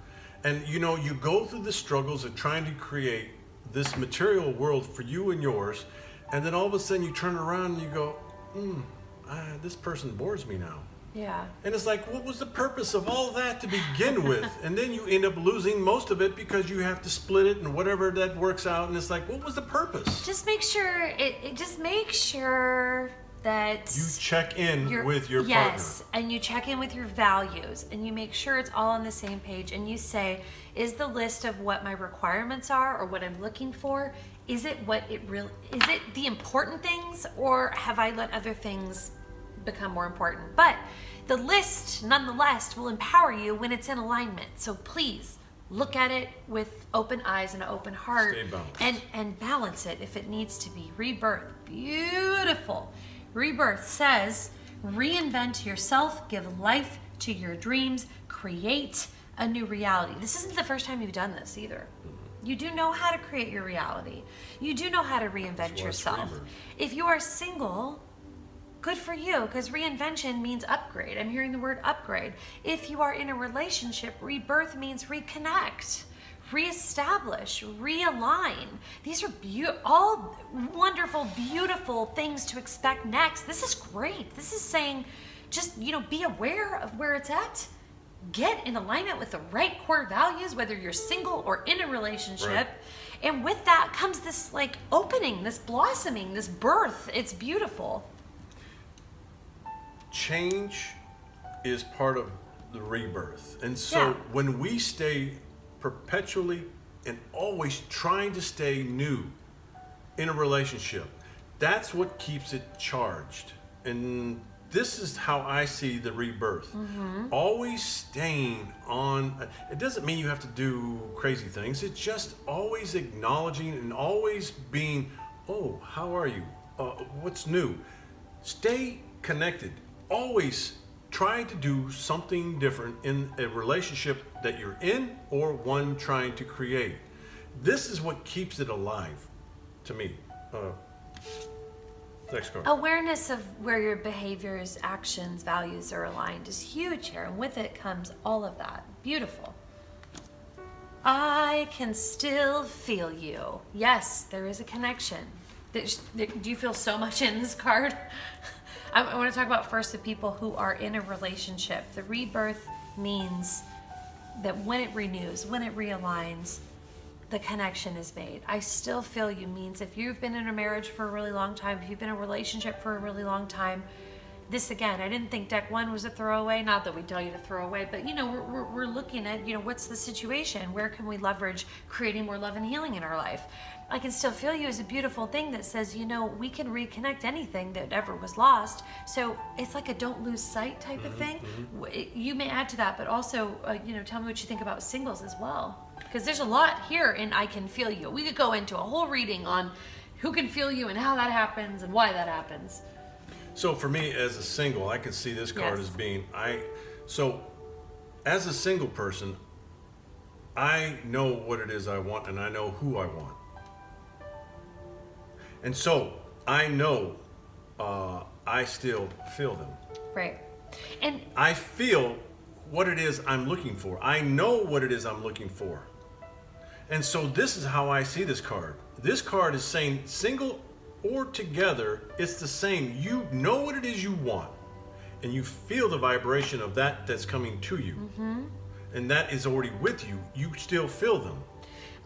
And you go through the struggles of trying to create this material world for you and yours, and then all of a sudden you turn around and you go, this person bores me now. Yeah. And it's like, what was the purpose of all that to begin with? And then you end up losing most of it because you have to split it and whatever that works out. And it's like, what was the purpose? Just make sure that you check in with your partner. Yes, and you check in with your values, and you make sure it's all on the same page. And you say, is the list of what my requirements are or what I'm looking for, is it the important things, or have I let other things become more important? But the list nonetheless will empower you when it's in alignment. So please look at it with open eyes and an open heart. Stay balanced. And balance it if it needs to be. Rebirth, beautiful. Rebirth says, reinvent yourself, give life to your dreams, create a new reality. This isn't the first time you've done this either. You do know how to create your reality. You do know how to reinvent yourself. If you are single, good for you, because reinvention means upgrade. I'm hearing the word upgrade. If you are in a relationship, rebirth means reconnect, reestablish, realign. These are all wonderful, beautiful things to expect next. This is great. This is saying, just, be aware of where it's at. Get in alignment with the right core values, whether you're single or in a relationship. Right. And with that comes this opening, this blossoming, this birth. It's beautiful. Change is part of the rebirth. And so when we stay perpetually and always trying to stay new in a relationship, that's what keeps it charged. And this is how I see the rebirth. Always staying on. It doesn't mean you have to do crazy things. It's just always acknowledging and always being, oh, how are you? What's new? Stay connected. Always trying to do something different in a relationship that you're in or one trying to create. This is what keeps it alive to me. Next card. Awareness of where your behaviors, actions, values are aligned is huge here. And with it comes all of that. Beautiful. I can still feel you. Yes, there is a connection. Do you feel so much in this card? I want to talk about first the people who are in a relationship. The rebirth means that when it renews, when it realigns, the connection is made. I still feel you means if you've been in a marriage for a really long time, if you've been in a relationship for a really long time, this again, I didn't think deck one was a throwaway. Not that we tell you to throw away, but we're looking at, what's the situation? Where can we leverage creating more love and healing in our life? I can still feel you is a beautiful thing that says, we can reconnect anything that ever was lost. So it's like a don't lose sight type of thing. You may add to that, but also, tell me what you think about singles as well. Because there's a lot here in I can feel you. We could go into a whole reading on who can feel you and how that happens and why that happens. So for me as a single, I can see this card as being, so as a single person, I know what it is I want and I know who I want. And so I know I still feel them. Right. And I feel what it is I'm looking for. I know what it is I'm looking for. And so this is how I see this card. This card is saying single or together, it's the same. You know what it is you want, and you feel the vibration of that that's coming to you. And that is already with you. You still feel them.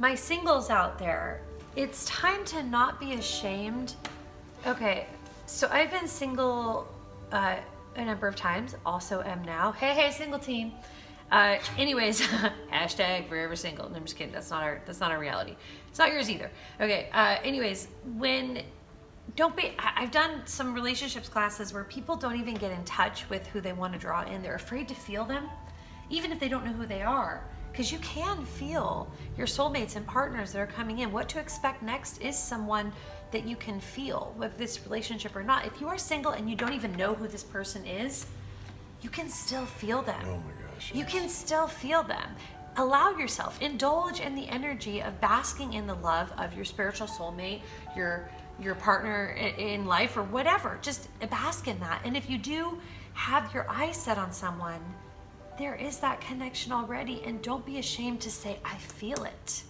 My singles out there, it's time to not be ashamed. Okay, so I've been single a number of times, also am now. Hey, single team. Anyways, hashtag forever single. No, I'm just kidding. That's not our reality. It's not yours either. Okay. Anyways, I've done some relationships classes where people don't even get in touch with who they want to draw in. They're afraid to feel them, even if they don't know who they are. Because you can feel your soulmates and partners that are coming in. What to expect next is someone that you can feel with this relationship or not. If you are single and you don't even know who this person is, you can still feel them. Oh my gosh. You can still feel them. Allow yourself, indulge in the energy of basking in the love of your spiritual soulmate, your partner in life or whatever. Just bask in that. And if you do have your eyes set on someone, there is that connection already, and don't be ashamed to say, I feel it.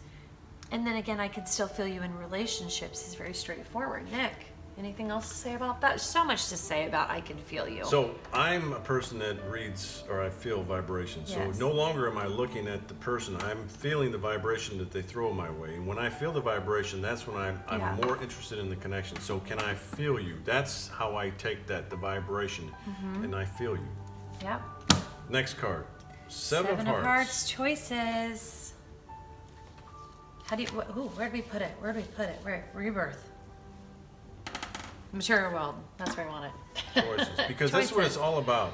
And then again, I could still feel you in relationships is very straightforward. Nick, anything else to say about that? So much to say about I can feel you. So I'm a person that reads, or I feel vibrations. Yes. So no longer am I looking at the person. I'm feeling the vibration that they throw my way. And when I feel the vibration, that's when I'm more interested in the connection. So can I feel you? That's how I take that, the vibration, and I feel you. Yep. Next card. Seven of Hearts. Choices. How do you, where do we put it? Where? Rebirth. Material world. That's where I want it. Choices. Because that's what it's all about.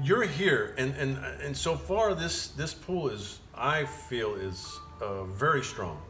You're here, and so far this pool is, I feel, is very strong.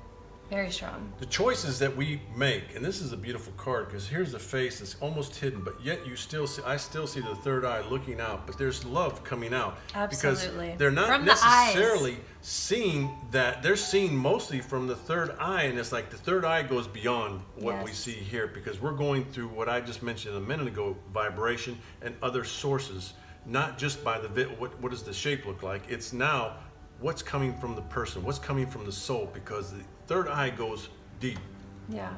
Very strong. The choices that we make, and this is a beautiful card because here's the face that's almost hidden, but yet I still see the third eye looking out, but there's love coming out. Absolutely. Because they're not from the necessarily eyes. seeing that, they're seeing mostly from the third eye, and it's like the third eye goes beyond what we Yes. see here because we're going through what I just mentioned a minute ago, vibration and other sources, not just by what does the shape look like, it's now what's coming from the person, what's coming from the soul, because the third eye goes deep. Yeah.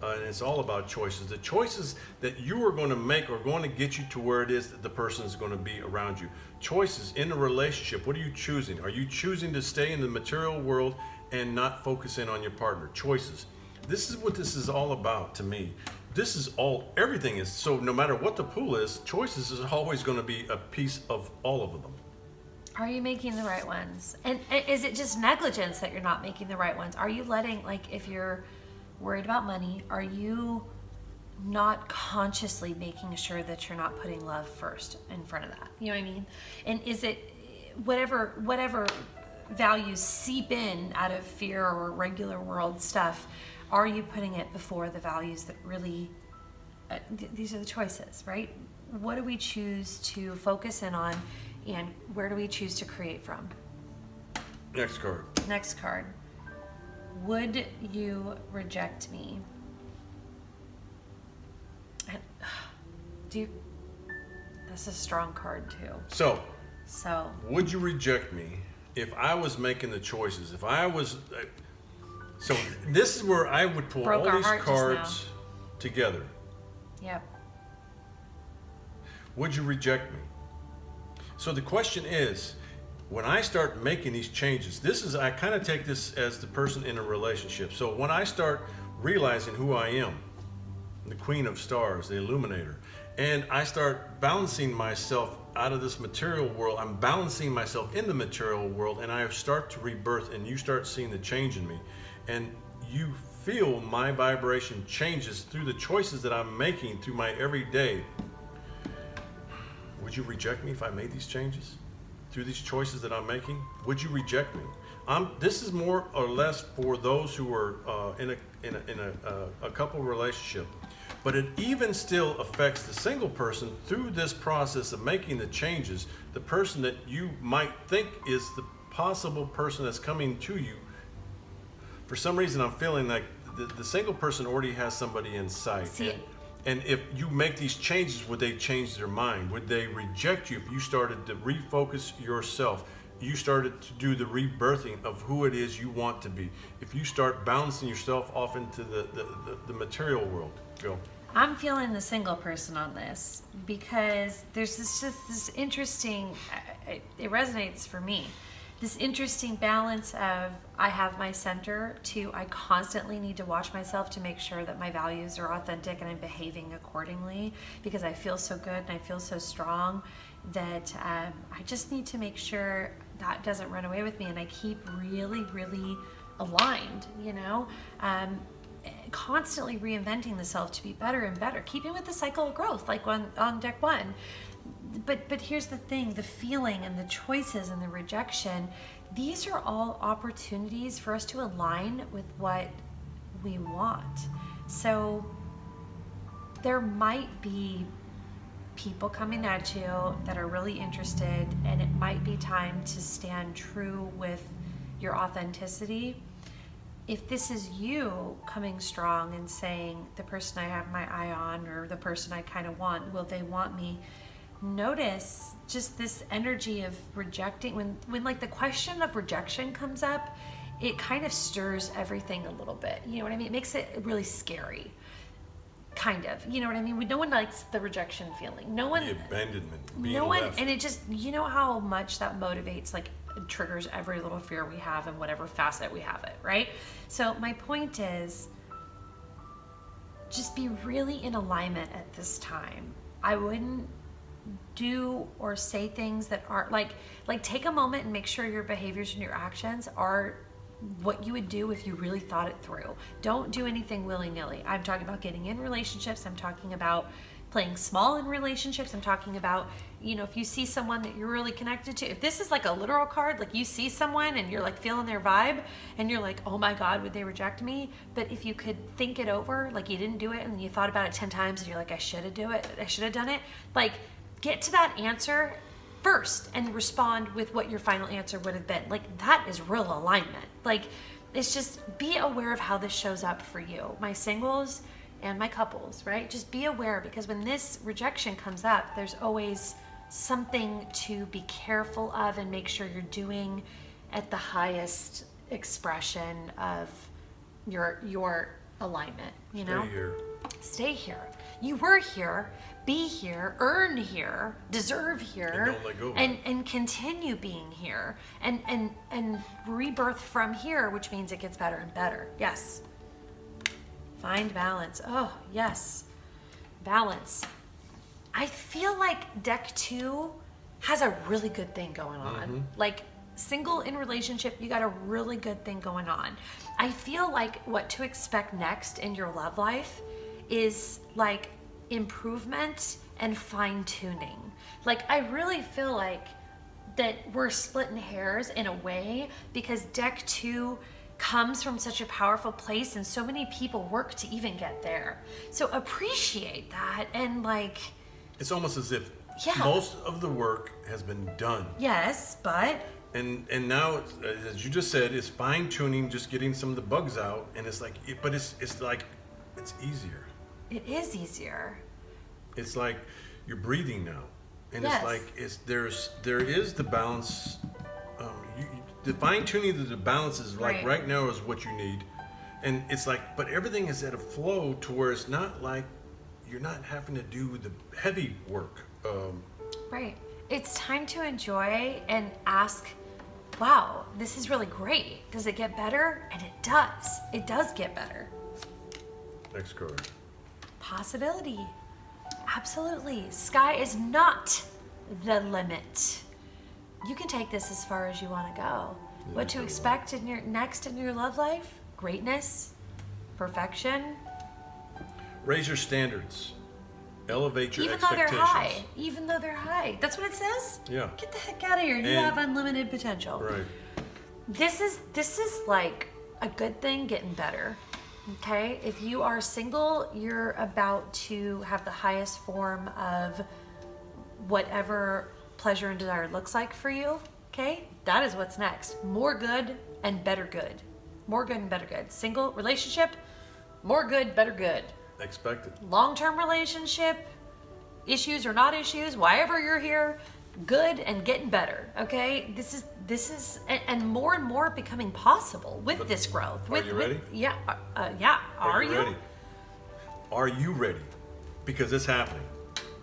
And it's all about choices. The choices that you are going to make are going to get you to where it is that the person is going to be around you. Choices in a relationship. What are you choosing? Are you choosing to stay in the material world and not focus in on your partner? Choices. This is what this is all about to me. This is everything is. So no matter what the pool is, choices is always going to be a piece of all of them. Are you making the right ones? And is it just negligence that you're not making the right ones? Are you letting, like, if you're worried about money, are you not consciously making sure that you're not putting love first in front of that? You know what I mean? And is it whatever values seep in out of fear or regular world stuff, are you putting it before the values that really, these are the choices, right? What do we choose to focus in on? And where do we choose to create from? Next card. Next card. Would you reject me? This is a strong card too. So, So, would you reject me if I was making the choices? If I was... So this is where I would pull Broke all our these heart just cards together. yep. Would you reject me? So the question is, when I start making these changes, I kind of take this as the person in a relationship. So when I start realizing who I am, the Queen of Stars, the Illuminator, and I start balancing myself out of this material world, I'm balancing myself in the material world, and I start to rebirth, and you start seeing the change in me, and you feel my vibration changes through the choices that I'm making through my everyday. Would you reject me if I made these changes through these choices that I'm making? Would you reject me? This is more or less for those who are in a couple relationship, but it even still affects the single person through this process of making the changes. The person that you might think is the possible person that's coming to you. For some reason, I'm feeling like the single person already has somebody in sight. And if you make these changes, would they change their mind? Would they reject you if you started to refocus yourself? You started to do the rebirthing of who it is you want to be. If you start balancing yourself off into the material world. Go. I'm feeling the single person on this because there's this interesting, it resonates for me. This interesting balance of I have my center to I constantly need to watch myself to make sure that my values are authentic and I'm behaving accordingly because I feel so good and I feel so strong that I just need to make sure that doesn't run away with me and I keep really, really aligned, constantly reinventing the self to be better and better, keeping with the cycle of growth like on deck one. But here's the thing, the feeling and the choices and the rejection, these are all opportunities for us to align with what we want. So there might be people coming at you that are really interested, and it might be time to stand true with your authenticity. If this is you coming strong and saying, the person I have my eye on or the person I kind of want, will they want me? Notice just this energy of rejecting. When like the question of rejection comes up, it kind of stirs everything a little bit. You know what I mean? It makes it really scary. Kind of. You know what I mean? No one likes the rejection feeling. No one. The abandonment. No one. And it just, you know how much that motivates, like triggers every little fear we have in whatever facet we have it, right? So my point is, just be really in alignment at this time. I wouldn't do or say things that aren't like take a moment and make sure your behaviors and your actions are what you would do if you really thought it through. Don't do anything willy-nilly. I'm talking about getting in relationships. I'm talking about playing small in relationships. I'm talking about, you know, if you see someone that you're really connected to, if this is like a literal card, like you see someone and you're like feeling their vibe and you're like, oh my God, would they reject me? But if you could think it over, like you didn't do it and you thought about it 10 times and you're like, I should have done it. Like, get to that answer first and respond with what your final answer would have been. Like, that is real alignment. Like, it's just be aware of how this shows up for you. My singles and my couples, right? Just be aware, because when this rejection comes up, there's always something to be careful of and make sure you're doing at the highest expression of your alignment, you know? Stay here. Stay here. You were here, be here, earn here, deserve here, And don't let go of and continue being here, and rebirth from here, which means it gets better and better. Yes. Find balance. Oh, yes. Balance. I feel like deck 2 has a really good thing going on. Like, single in relationship, you got a really good thing going on. I feel like what to expect next in your love life is like improvement and fine tuning. Like, I really feel like that we're splitting hairs in a way, because deck 2 comes from such a powerful place and so many people work to even get there. So appreciate that, and like, It's almost as if Yeah. most of the work has been done. yes, but And now, as you just said, it's fine tuning, just getting some of the bugs out, and it's like, it's like, it's easier. it is easier. It's like you're breathing now, and Yes. it's like there is the balance. The fine tuning of the balance is like right now is what you need, and it's like, but everything is at a flow to where it's not like you're not having to do the heavy work. Right. It's time to enjoy and ask, wow, this is really great. Does it get better? And it does. It does get better. Next card. Possibility. Absolutely. Sky is not the limit. You can take this as far as you want to go. What to expect in your next in your love life? Greatness, perfection. Raise your standards. Elevate your Even though they're expectations. high. Even though they're high. That's what it says? Yeah. Get the heck out of here. You And- have unlimited potential. Right. This is like a good thing getting better. Okay? If you are single, you're about to have the highest form of whatever pleasure and desire looks like for you. Okay? That is what's next. More good and better good. More good and better good. Single relationship, more good, better good. Expected. Long-term relationship, issues or not issues, wherever you're here, good and getting better. Okay, this is and more becoming possible with this growth. Are you ready? Yeah, yeah. Are you? ready? Are you ready? Because it's happening.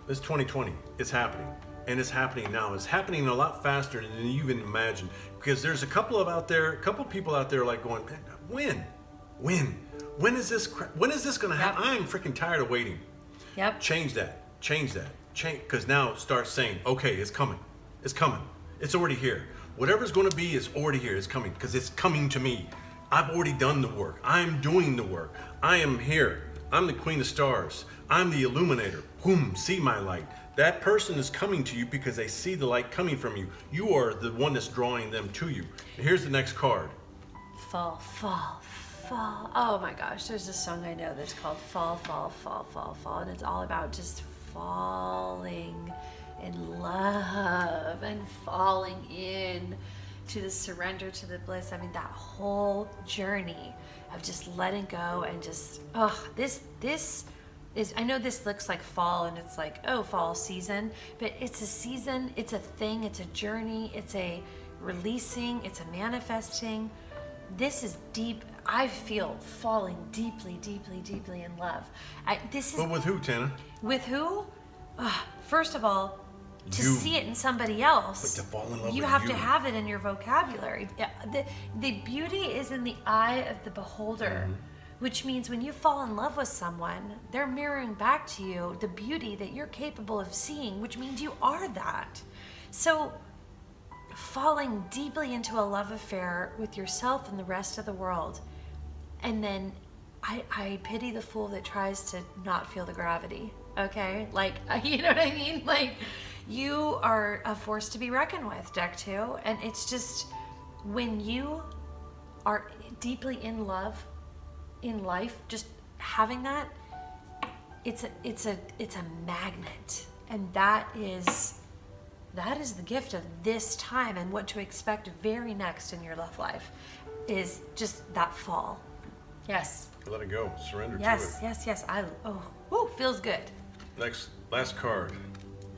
It's 2020. It's happening, and it's happening now. It's happening a lot faster than you even imagine. Because there's a couple people out there like going, when is this going to happen? I'm freaking tired of waiting. Yep. Change that. Because now start saying, okay, it's coming. It's already here. Whatever's going to be is already here. It's coming, because it's coming to me. I've already done the work. I'm doing the work. I am here. I'm the Queen of Stars. I'm the illuminator. Whom see my light. That person is coming to you because they see the light coming from you. You are the one that's drawing them to you. Here's the next card. Fall, fall, fall. Oh my gosh, there's this song I know that's called Fall, Fall, Fall, Fall, Fall, and it's all about just falling in love and falling in to the surrender, to the bliss. I mean, that whole journey of just letting go and just, this is, I know this looks like fall and it's like, oh, fall season, but it's a season, it's a thing, it's a journey, it's a releasing, it's a manifesting. This is deep. I feel falling deeply, deeply, deeply in love. But with who, Tana? With who? First of all, to You. see it in somebody else, But to fall in love you with have you. to have it in your vocabulary. The beauty is in the eye of the beholder, which means when you fall in love with someone, they're mirroring back to you the beauty that you're capable of seeing, which means you are that. So falling deeply into a love affair with yourself and the rest of the world, and then I pity the fool that tries to not feel the gravity Okay, like you know what I mean? Like you are a force to be reckoned with, deck 2, and it's just when you are deeply in love in life, just having that, it's a magnet, and that is the gift of this time, and what to expect very next in your love life is just that fall. Yes. Let it go. Surrender to it. Yes. Feels good. Last card.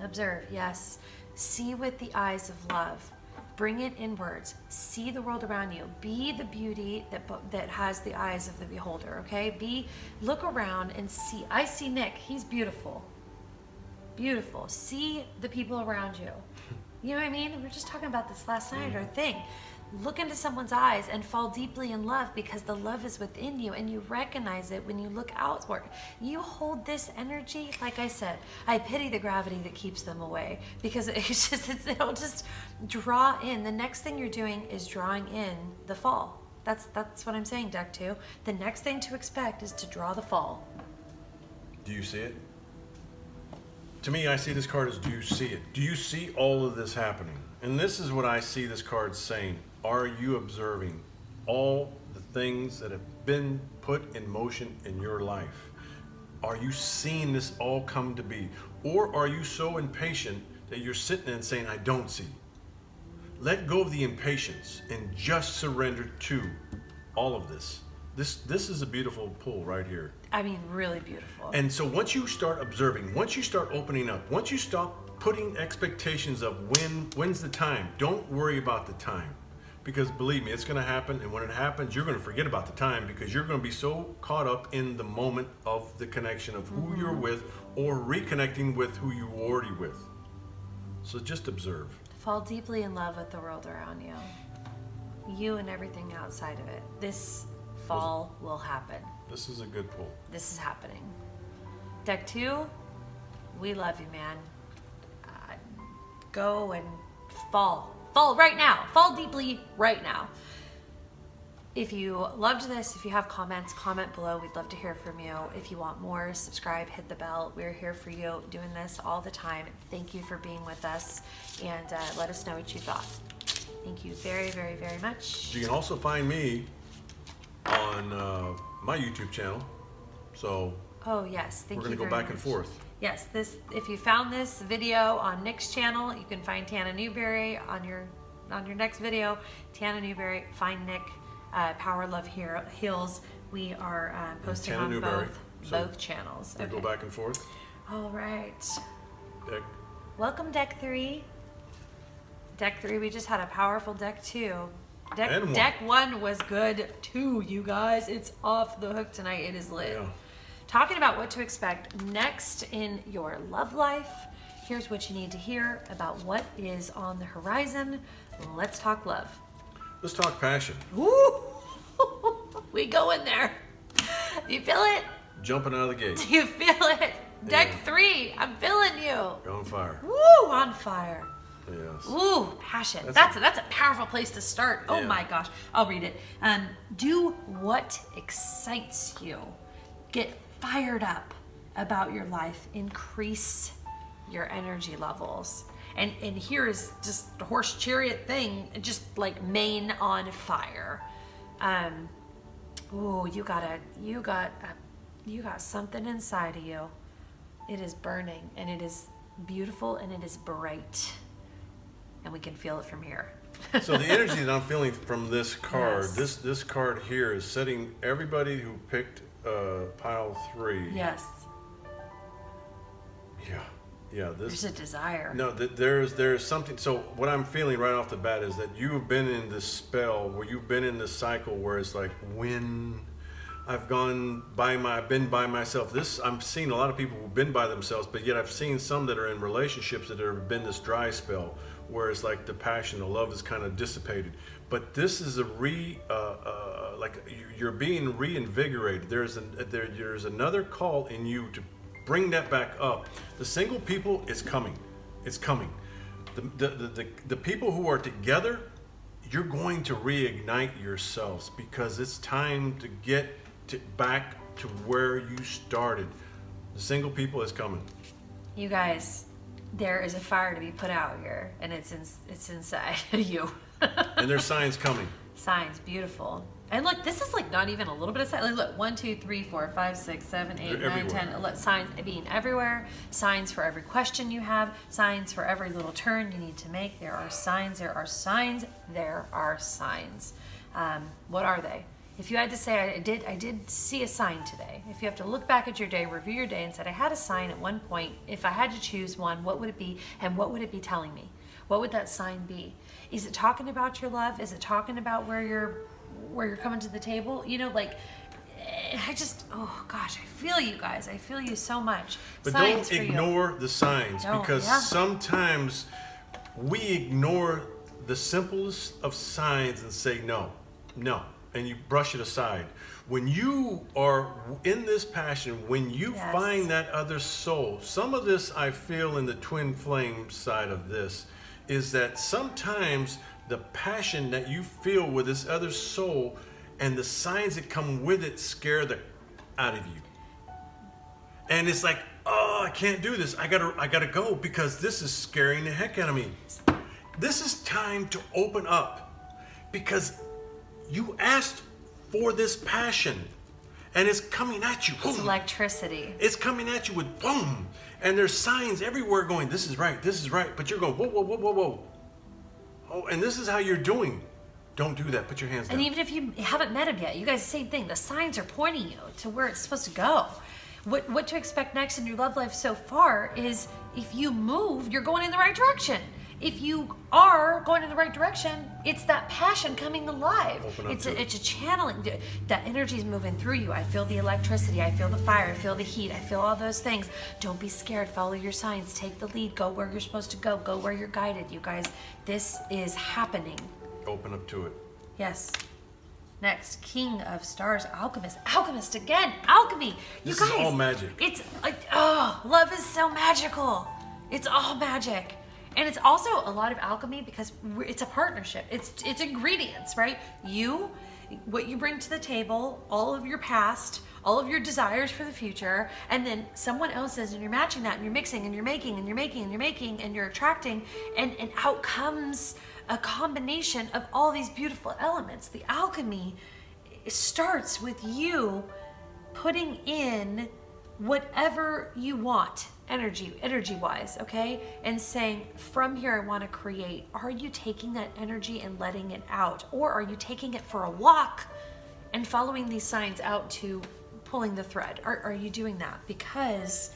Observe, yes. See with the eyes of love. Bring it inwards. See the world around you. Be the beauty that has the eyes of the beholder, okay? Look around and see. I see Nick. He's beautiful. Beautiful. See the people around you. You know what I mean? We were just talking about this last night, our thing. Look into someone's eyes and fall deeply in love, because the love is within you and you recognize it when you look outward. You hold this energy, like I said, I pity the gravity that keeps them away, because it'll just draw in. The next thing you're doing is drawing in the fall. That's what I'm saying, deck 2. The next thing to expect is to draw the fall. Do you see it? To me, I see this card as, do you see it? Do you see all of this happening? And this is what I see this card saying. Are you observing all the things that have been put in motion in your life? Are you seeing this all come to be? Or are you so impatient that you're sitting there and saying, I don't see? Let go of the impatience and just surrender to all of this. This is a beautiful pull right here. I mean, really beautiful. And so once you start observing, once you start opening up, once you stop putting expectations of when's the time, don't worry about the time. Because believe me, it's going to happen, and when it happens, you're going to forget about the time, because you're going to be so caught up in the moment of the connection of who you're with, or reconnecting with who you were already with. So just observe. Fall deeply in love with the world around you. You and everything outside of it. This fall will happen. This is a good pull. This is happening. Deck 2, we love you, man. Go and fall. Fall right now. Fall deeply right now. If you loved this, if you have comments, comment below. We'd love to hear from you. If you want more, subscribe, hit the bell. We're here for you, doing this all the time. Thank you for being with us, and let us know what you thought. Thank you very, very, very much. You can also find me on my YouTube channel. So oh yes, thank you. We're going to go back and forth. Yes, if you found this video on Nick's channel, you can find Tana Newberry on your next video. Tana Newberry, find Nick. Power Love Heals. We are posting on both channels. We go back and forth. All right. Deck. Welcome, Deck 3. Deck 3. We just had a powerful Deck 2. Deck 1 was good too, you guys. It's off the hook tonight. It is lit. Yeah. Talking about what to expect next in your love life. Here's what you need to hear about what is on the horizon. Let's talk love. Let's talk passion. Woo! We go in there. Do you feel it? Jumping out of the gate. Do you feel it? Deck 3, I'm feeling you. On fire. Woo! On fire. Yes. Ooh, passion. That's a powerful place to start. Oh Yeah. my gosh. I'll read it. Do what excites you. Get fired up about your life. Increase your energy levels. And here is just the horse chariot thing, just like mane on fire. Ooh, you got something inside of you. It is burning, and it is beautiful, and it is bright, and we can feel it from here. So the energy that I'm feeling from this card, Yes. this card here is setting everybody who picked pile 3. Yes. Yeah. This. There's a desire. No, there's something. So what I'm feeling right off the bat is that you've been in this spell where you've been in this cycle where it's like, when I've been by myself. I'm seeing a lot of people who've been by themselves, but yet I've seen some that are in relationships that have been this dry spell where it's like the passion, the love is kind of dissipated. But this is a like you're being reinvigorated. There's another call in you to bring that back up. The single people is coming. It's coming. The people who are together, you're going to reignite yourselves because it's time to get back to where you started. The single people is coming. You guys, there is a fire to be put out here, and it's inside you. And there's signs coming. Signs, beautiful. And look, this is like not even a little bit of signs. Like, look, 1, 2, 3, 4, 5, 6, 7, 8, They're 9, 10, 11. Signs being everywhere. Signs for every question you have. Signs for every little turn you need to make. There are signs. There are signs. There are signs. What are they? If you had to say, I did see a sign today. If you have to look back at your day, review your day, and said, I had a sign at one point. If I had to choose one, what would it be? And what would it be telling me? What would that sign be? Is it talking about your love? Is it talking about where you're coming to the table? You know, like, oh gosh, I feel you guys. I feel you so much. But Signs don't for you. ignore the signs, Don't, because yeah. sometimes we ignore the simplest of signs and say no, and you brush it aside. When you are in this passion, when you Yes. find that other soul, some of this I feel in the twin flame side of this is that sometimes the passion that you feel with this other soul and the signs that come with it scare the out of you. And it's like, oh, I can't do this. I gotta go because this is scaring the heck out of me. This is time to open up because you asked for this passion and it's coming at you. It's Boom. electricity. It's coming at you with boom. And there's signs everywhere going, this is right, but you're going, whoa, whoa, whoa, whoa, whoa. Oh, and this is how you're doing. Don't do that. Put your hands down. And even if you haven't met him yet, you guys, same thing. The signs are pointing you to where it's supposed to go. What to expect next in your love life so far is if you move, you're going in the right direction. If you are going in the right direction, it's that passion coming alive. Open up It's to it. a channeling. That energy is moving through you. I feel the electricity. I feel the fire. I feel the heat. I feel all those things. Don't be scared. Follow your signs. Take the lead. Go where you're supposed to go. Go where you're guided. You guys, this is happening. Open up to it. Yes. Next, King of Stars, Alchemist. Alchemist again. Alchemy. This You is guys. all magic. It's like, oh, love is so magical. It's all magic. And it's also a lot of alchemy because it's a partnership. It's ingredients, right? What you bring to the table, all of your past, all of your desires for the future, and then someone else's, and you're matching that, and you're mixing, and you're making, and you're making, and you're making, and you're attracting, and out comes a combination of all these beautiful elements. The alchemy starts with you putting in whatever you want, energy wise, okay? And saying, from here I want to create. Are you taking that energy and letting it out? Or are you taking it for a walk and following these signs out to pulling the thread? Are you doing that? Because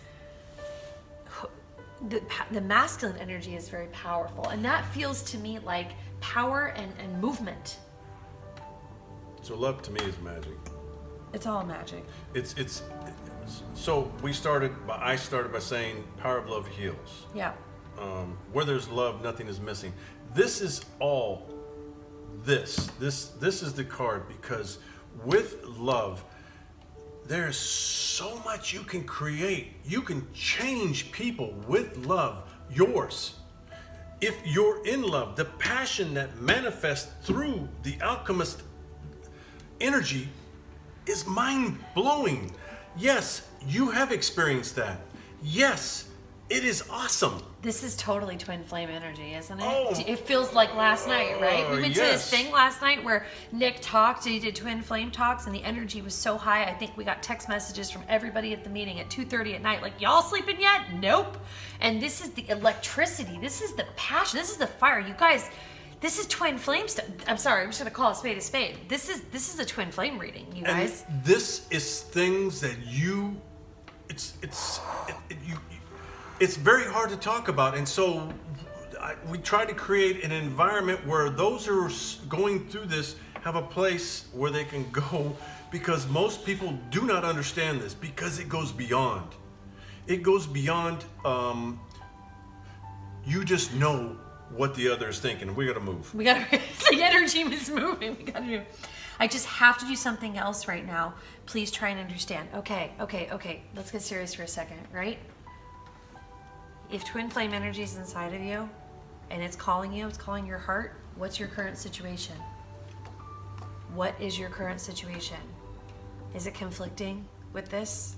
the masculine energy is very powerful, and that feels to me like power and movement. So love to me is magic. It's all magic. So I started by saying power of love heals. Yeah. Where there's love, nothing is missing. This is all this is the card, because with love there's so much you can create. You can change people with love, yours. If you're in love, the passion that manifests through the alchemist energy is mind-blowing. Yes, you have experienced that. Yes, it is awesome. This is totally twin flame energy, isn't it? Oh. It feels like last night, right? We went to this yes. thing last night where Nick talked, he did twin flame talks, and the energy was so high. I think we got text messages from everybody at the meeting at 2:30 at night, like, y'all sleeping yet? Nope. And this is the electricity. This is the passion. This is the fire. You guys, this is twin flame stuff. I'm sorry, I'm just gonna call a spade a spade. This is a twin flame reading, you guys. And this is things that it's very hard to talk about, and so we try to create an environment where those who are going through this have a place where they can go, because most people do not understand this, because it goes beyond. It goes beyond. You just know what the other is thinking. We gotta move. We gotta, the energy is moving. We gotta do. I just have to do something else right now. Please try and understand. Okay. Let's get serious for a second, right? If twin flame energy is inside of you and it's calling you, it's calling your heart, what's your current situation? What is your current situation? Is it conflicting with this?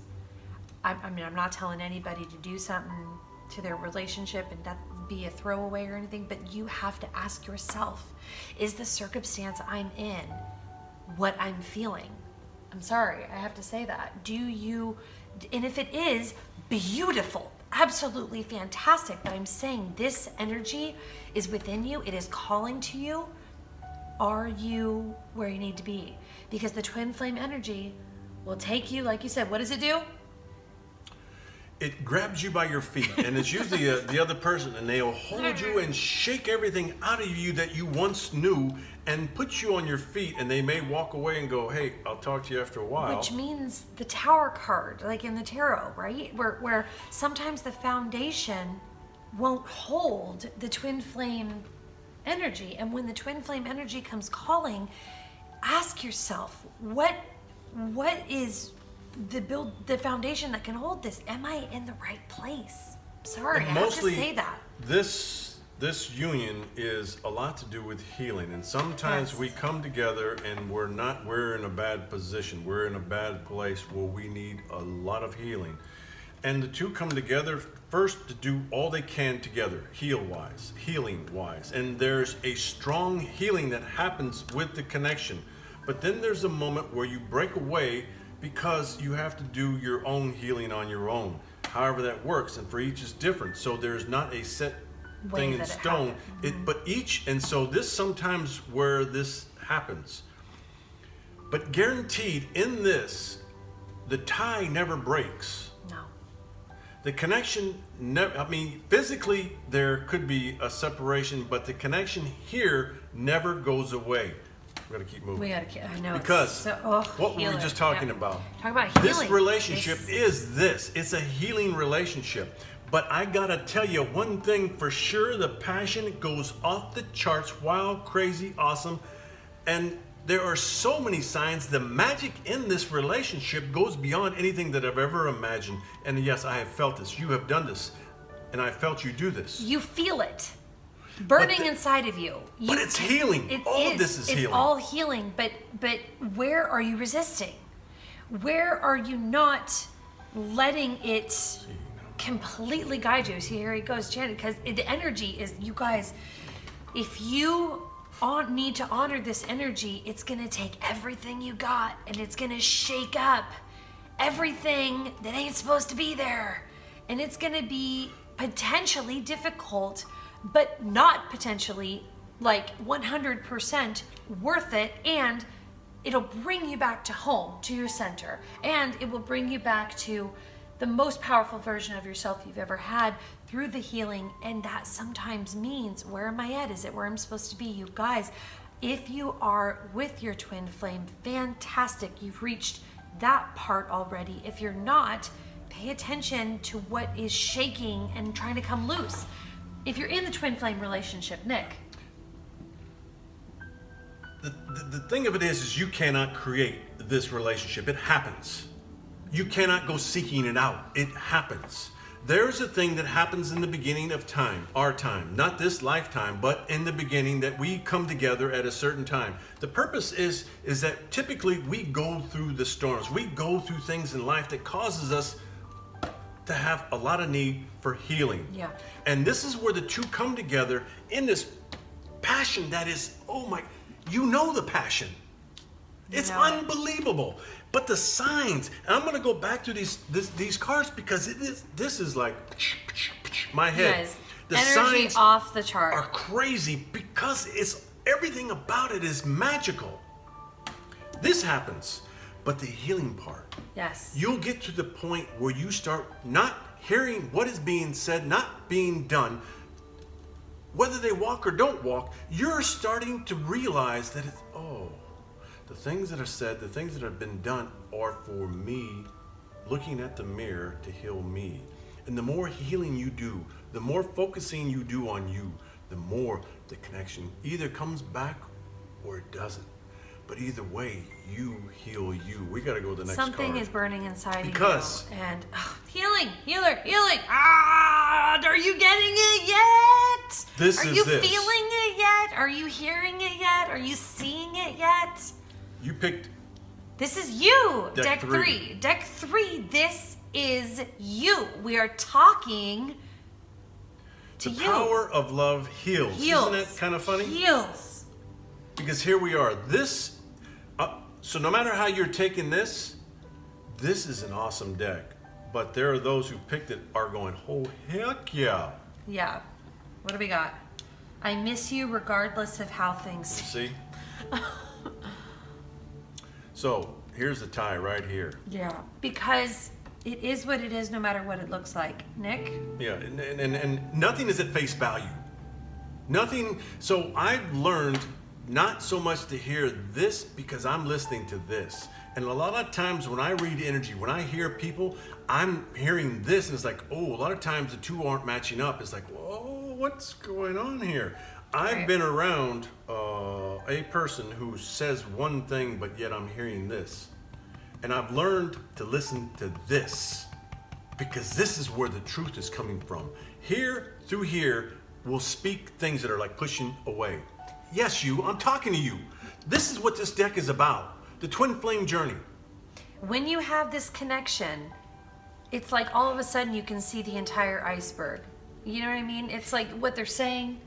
I mean, I'm not telling anybody to do something to their relationship and that be a throwaway or anything, but you have to ask yourself, is the circumstance I'm in what I'm feeling? I'm sorry, I have to say that. And if it is, beautiful, absolutely fantastic, but I'm saying this energy is within you, it is calling to you. Are you where you need to be? Because the twin flame energy will take you, like you said, what does it do? It grabs you by your feet, and it's usually the other person, and they'll hold you and shake everything out of you that you once knew and put you on your feet, and they may walk away and go, hey, I'll talk to you after a while. Which means the Tower card, like in the tarot, right? Where sometimes the foundation won't hold the twin flame energy. And when the twin flame energy comes calling, ask yourself, what is the foundation that can hold this? Am I in the right place? Sorry, I have to say that. This union is a lot to do with healing, and sometimes we come together and we're in a bad position. We're in a bad place where we need a lot of healing. And the two come together first to do all they can together, healing-wise. And there's a strong healing that happens with the connection. But then there's a moment where you break away because you have to do your own healing on your own. However that works, and for each is different. So there's not a set thing in stone. And so this sometimes where this happens. But guaranteed in this, the tie never breaks. No. The connection physically there could be a separation, but the connection here never goes away. We gotta keep moving. I know. Because what we were just talking about. Talk about healing. This relationship is this. It's a healing relationship. But I gotta tell you one thing for sure, the passion goes off the charts, wild, crazy, awesome. And there are so many signs. The magic in this relationship goes beyond anything that I've ever imagined. And yes, I have felt this. You have done this. And I felt you do this. You feel it. Burning inside of you. But it's healing. All of this is healing. It's all healing, but where are you resisting? Where are you not letting it completely guide you? See, here he goes, Janet, because the energy is, you guys, if you need to honor this energy, it's going to take everything you got, and it's going to shake up everything that ain't supposed to be there. And it's going to be potentially difficult, but not potentially like 100% worth it, and it'll bring you back to home, to your center, and it will bring you back to the most powerful version of yourself you've ever had through the healing. And that sometimes means, where am I at? Is it where I'm supposed to be? You guys, if you are with your twin flame, fantastic, you've reached that part already. If you're not, pay attention to what is shaking and trying to come loose. If you're in the twin flame relationship, Nick. The thing of it is you cannot create this relationship. It happens. You cannot go seeking it out. It happens. There's a thing that happens in the beginning of time, our time, not this lifetime, but in the beginning, that we come together at a certain time. The purpose is that typically we go through the storms. We go through things in life that causes us to have a lot of need for healing. Yeah. And this is where the two come together in this passion that is, oh my, you know the passion. It's unbelievable. But the signs, and I'm going to go back to these cards because this is like my head. Yes. The energy signs off the chart are crazy because everything about it is magical. This happens, but the healing part. Yes. You'll get to the point where you start not hearing what is being said, not being done. Whether they walk or don't walk, you're starting to realize that the things that are said, the things that have been done are for me, looking at the mirror to heal me. And the more healing you do, the more focusing you do on you, the more the connection either comes back or it doesn't. But either way, you heal you. We got to go to the next card. Something is burning inside because of you. And healing. Are you getting it yet? Are you feeling it yet? Are you hearing it yet? Are you seeing it yet? You picked. This is you. Deck 3. Deck 3. This is you. We are talking to The you. power of love heals. Isn't that kind of funny? Heals. Because here we are. So no matter how you're taking this is an awesome deck. But there are those who picked it are going, oh, heck yeah. Yeah. What do we got? I miss you regardless of how things. See? So here's the tie right here. Yeah. Because it is what it is no matter what it looks like. Nick? Yeah, and nothing is at face value. Nothing. So I've learned not so much to hear this because I'm listening to this. And a lot of times when I read energy, when I hear people, I'm hearing this and it's like, oh, a lot of times the two aren't matching up. It's like, whoa, what's going on here? I've been around a person who says one thing, but yet I'm hearing this. And I've learned to listen to this because this is where the truth is coming from. Here, through here, we'll speak things that are like pushing away. Yes, I'm talking to you. This is what this deck is about. The twin flame journey. When you have this connection, it's like all of a sudden you can see the entire iceberg. You know what I mean? It's like what they're saying,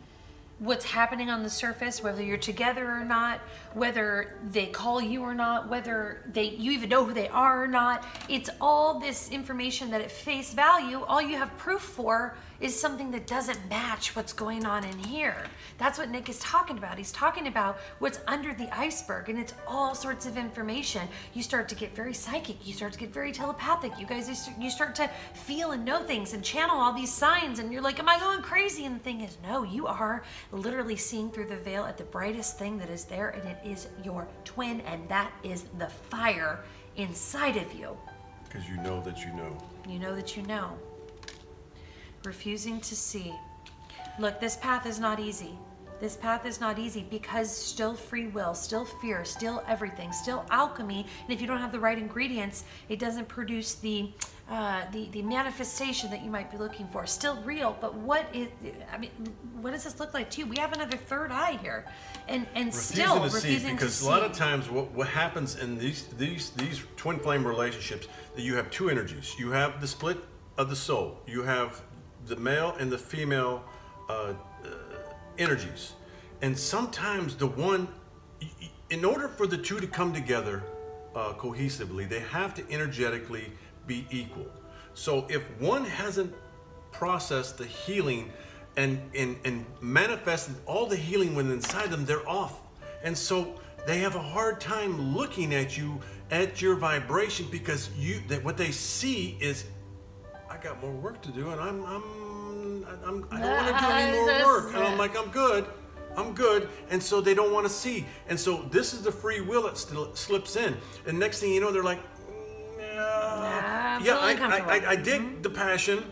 what's happening on the surface, whether you're together or not, whether they call you or not, whether you even know who they are or not. It's all this information that at face value, all you have proof for is something that doesn't match what's going on in here. That's what Nick is talking about. He's talking about what's under the iceberg, and it's all sorts of information. You start to get very psychic. You start to get very telepathic. You guys, you start to feel and know things and channel all these signs, and you're like, am I going crazy? And the thing is, no, you are literally seeing through the veil at the brightest thing that is there, and it is your twin, and that is the fire inside of you. Because you know that you know. You know that you know. Refusing to see. Look, this path is not easy. This path is not easy because still free will, still fear, still everything, still alchemy. And if you don't have the right ingredients, it doesn't produce the manifestation that you might be looking for. Still real, but what does this look like to you? We have another third eye here, and still refusing to see. Because a lot of times, what happens in these twin flame relationships, that you have two energies. You have the split of the soul. You have the male and the female energies, and sometimes the one, in order for the two to come together cohesively, they have to energetically be equal. So if one hasn't processed the healing and manifested all the healing within inside them, they're off, and so they have a hard time looking at you, at your vibration, because what they see is, I got more work to do, and I don't want to do any more work. And I'm like, I'm good. And so they don't want to see. And so this is the free will that still slips in. And next thing you know, they're like, I dig the passion.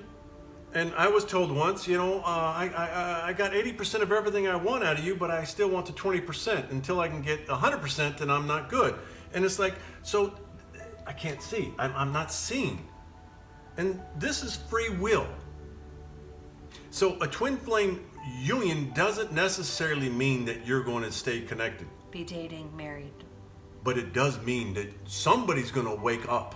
And I was told once, I got 80% of everything I want out of you, but I still want the 20%. Until I can get 100%, then I'm not good. And it's like, so I can't see. I'm not seeing. And this is free will. So a twin flame union doesn't necessarily mean that you're going to stay connected. Be dating, married. But it does mean that somebody's going to wake up.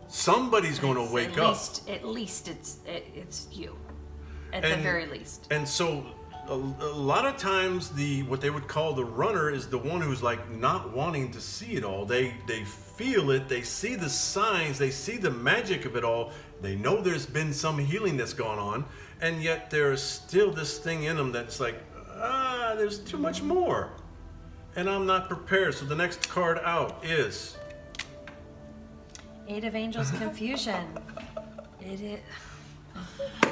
Somebody's going to wake up. At least it's you. At the very least. And so a lot of times what they would call the runner is the one who's like not wanting to see it all. They feel it, they see the signs, they see the magic of it all. They know there's been some healing that's gone on, and yet there's still this thing in them that's like, there's too much more. And I'm not prepared. So the next card out is Eight of Angels, Confusion. It is.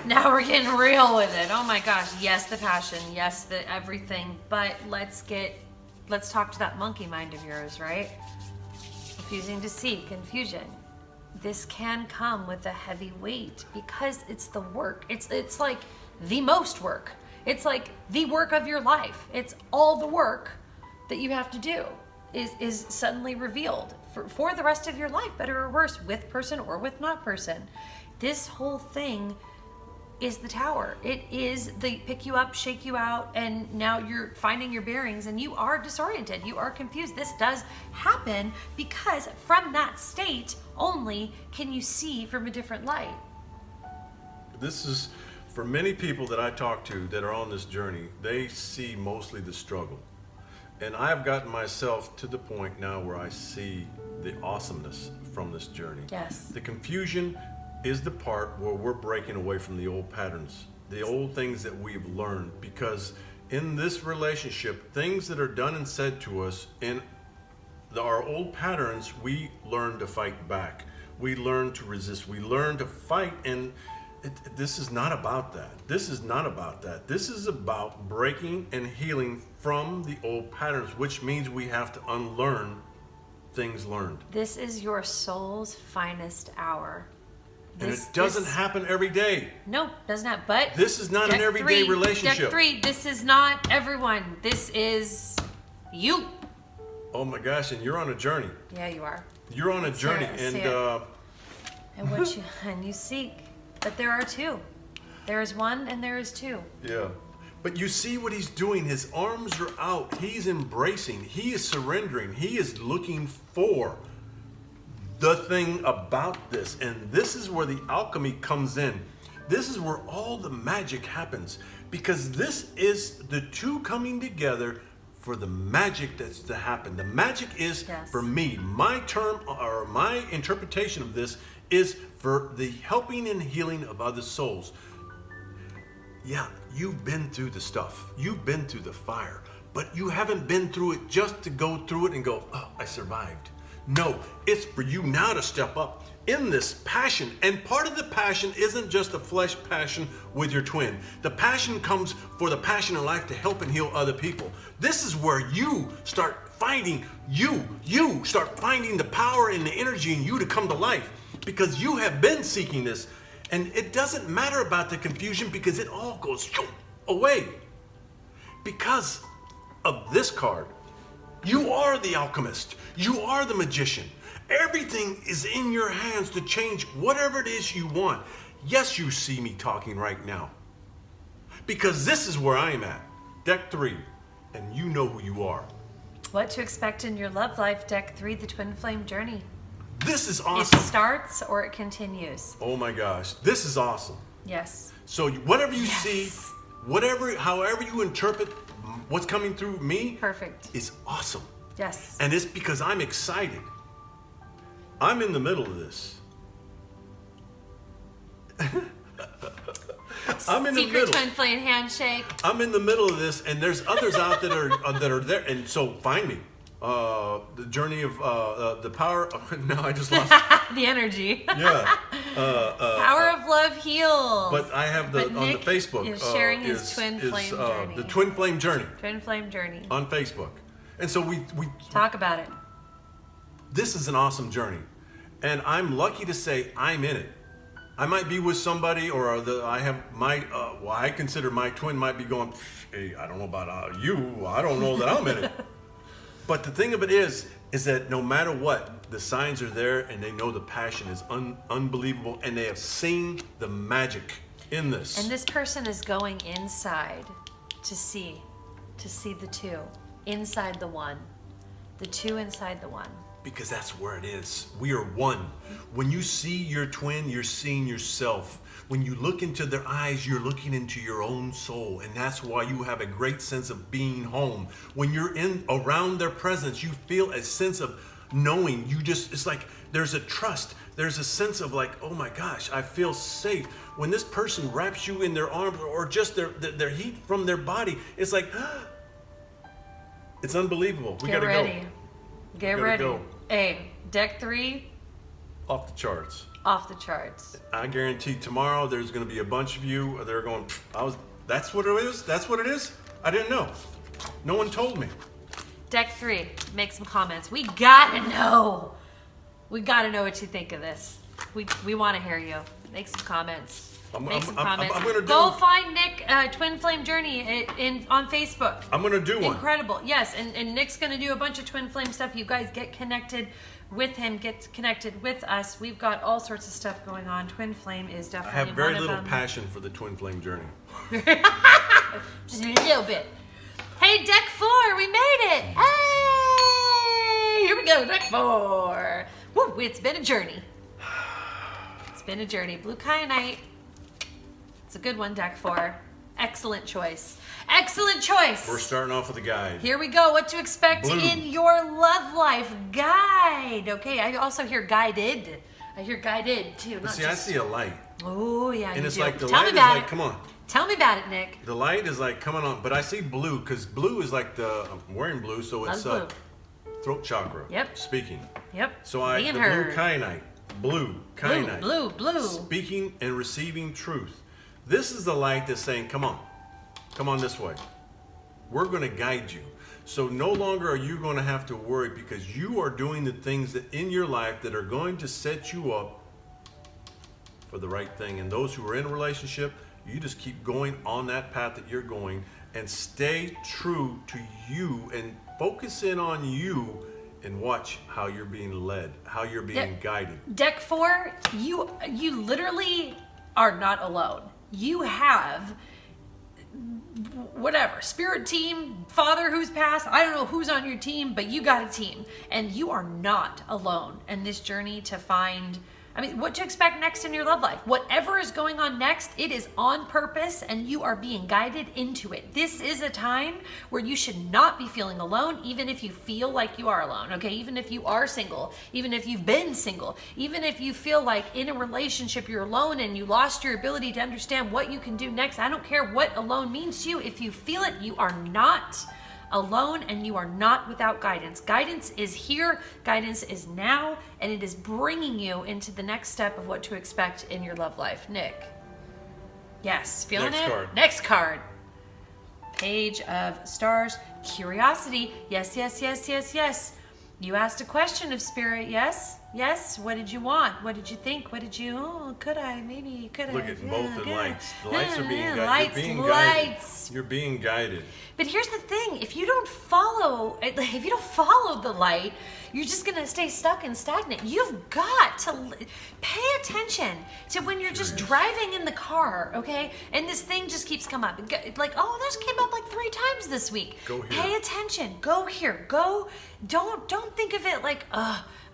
Now we're getting real with it. Oh my gosh. Yes, the passion. Yes, the everything. But let's talk to that monkey mind of yours, right? Refusing to see, confusion. This can come with a heavy weight because it's the work. It's like the most work. It's like the work of your life. It's all the work that you have to do is suddenly revealed for the rest of your life, better or worse, with person or with not person. This whole thing is the tower. It is the pick you up, shake you out, and now you're finding your bearings and you are disoriented. You are confused. This does happen because from that state only can you see from a different light. This is, for many people that I talk to that are on this journey, they see mostly the struggle. And I've gotten myself to the point now where I see the awesomeness from this journey. Yes. The confusion is the part where we're breaking away from the old patterns, the old things that we've learned, because in this relationship, things that are done and said to us in our old patterns, we learn to fight back. We learn to resist. We learn to fight, and this is not about that. This is not about that. This is about breaking and healing from the old patterns, which means we have to unlearn things learned. This is your soul's finest hour. And it doesn't happen every day. No, does not. But this is not an everyday relationship. Deck 3, this is not everyone. This is you. Oh my gosh, and you're on a journey. Yeah, you are. You're on a journey, and what you seek. But there are two. There is one and there is two. Yeah. But you see what he's doing. His arms are out. He's embracing. He is surrendering. He is looking for the thing about this. And this is where the alchemy comes in. This is where all the magic happens. Because this is the two coming together for the magic that's to happen. The magic is, for me, my term or my interpretation of this is for the helping and healing of other souls. Yeah, you've been through the stuff. You've been through the fire. But you haven't been through it just to go through it and go, oh, I survived. No, it's for you now to step up in this passion. And part of the passion isn't just a flesh passion with your twin. The passion comes for the passion in life to help and heal other people. This is where you start finding you start finding the power and the energy in you to come to life. Because you have been seeking this. And it doesn't matter about the confusion because it all goes away. Because of this card. You are the alchemist. You are the magician. Everything is in your hands to change whatever it is you want. Yes, you see me talking right now. Because this is where I am at. Deck 3. And you know who you are. What to expect in your love life, Deck 3, the Twin Flame Journey. This is awesome. It starts or it continues. Oh my gosh. This is awesome. Yes. So whatever you see, however you interpret what's coming through me, perfect, is awesome. Yes. And it's because I'm excited. I'm in the middle of this. I'm in the middle. Secret Twin Flame handshake. I'm in the middle of this, and there's others out that are there, and so find me. The journey of the power. No, I just lost the energy. Yeah. Power of love heals. But I have on the Facebook. Is sharing his twin flame journey. The Twin Flame Journey. Twin Flame Journey. On Facebook, and so we talk about it. This is an awesome journey, and I'm lucky to say I'm in it. I might be with somebody, or I have my. I consider my twin might be going. Hey, I don't know about you. I don't know that I'm in it. But the thing of it is that no matter what, the signs are there, and they know the passion is unbelievable, and they have seen the magic in this. And this person is going inside to see the two inside the one, the two inside the one. Because that's where it is. We are one. When you see your twin, you're seeing yourself. When you look into their eyes, you're looking into your own soul. And that's why you have a great sense of being home. When you're around their presence, you feel a sense of knowing. It's like there's a trust. There's a sense of like, oh my gosh, I feel safe. When this person wraps you in their arms or just their heat from their body, it's like, it's unbelievable. We gotta go. Get ready. Go. Hey, Deck 3. Off the charts. Off the charts. I guarantee tomorrow there's going to be a bunch of you that are going, that's what it is? That's what it is? I didn't know. No one told me. Deck 3, make some comments. We gotta know. We gotta know what you think of this. We want to hear you. Make some comments. Make some comments. I'm gonna go find Nick, Twin Flame Journey on Facebook. I'm gonna do one. Incredible. Yes, and Nick's gonna do a bunch of Twin Flame stuff. You guys get connected. with him, get connected with us. We've got all sorts of stuff going on. Twin Flame is I definitely have very one little of them. passion for the twin flame journey. Just a little bit. Hey, deck 4, we made it. Hey, here we go, deck 4. Woo, it's been a journey. It's been a journey. Blue Kyanite. It's a good one, deck 4. Excellent choice. Excellent choice. We're starting off with a guide. Here we go. What to expect Blue. in your love life guide. Okay, I also hear guided. I hear guided too. But see, I see a light. Oh, yeah, And you it's do. like the Tell light me is about like, it. come on. Tell me about it, Nick. The light is like coming on, but I see blue because blue is like I'm wearing blue, so it's Love throat chakra. Yep. Speaking. Yep. So Being the heard. blue kyanite, blue kyanite, Blue. speaking and receiving truth. This is the light that's saying, come on this way. We're going to guide you. So no longer are you going to have to worry because you are doing the things that in your life that are going to set you up for the right thing. And those who are in a relationship, you just keep going on that path that you're going and stay true to you and focus in on you and watch how you're being led, how you're being guided. Deck 4, you literally are not alone. You have whatever, spirit team, father who's passed, I don't know who's on your team, but you got a team and you are not alone in this journey to find, what to expect next in your love life. Whatever is going on next, it is on purpose and you are being guided into it. This is a time where you should not be feeling alone, even if you feel like you are alone, okay? Even if you are single, even if you've been single, even if you feel like in a relationship you're alone and you lost your ability to understand what you can do next. I don't care what alone means to you. If you feel it, you are not alone and you are not without guidance. Guidance is here, guidance is now, and it is bringing you into the next step of what to expect in your love life. Nick. Yes, feeling Next it? card. Next card. Page of Stars. Curiosity. Yes. You asked a question of Spirit. Yes. What did you want? What did you think? What did you, could I? Maybe, could I? Look at both the lights. The lights are being guided. Lights, You're being lights. guided. You're being guided. But here's the thing, if you don't follow the light, you're just gonna stay stuck and stagnant. You've got to pay attention to when you're just driving in the car, okay? And this thing just keeps coming up. Like, oh, this came up like 3 times this week. Go here. Pay attention, go here, go. Don't think of it like,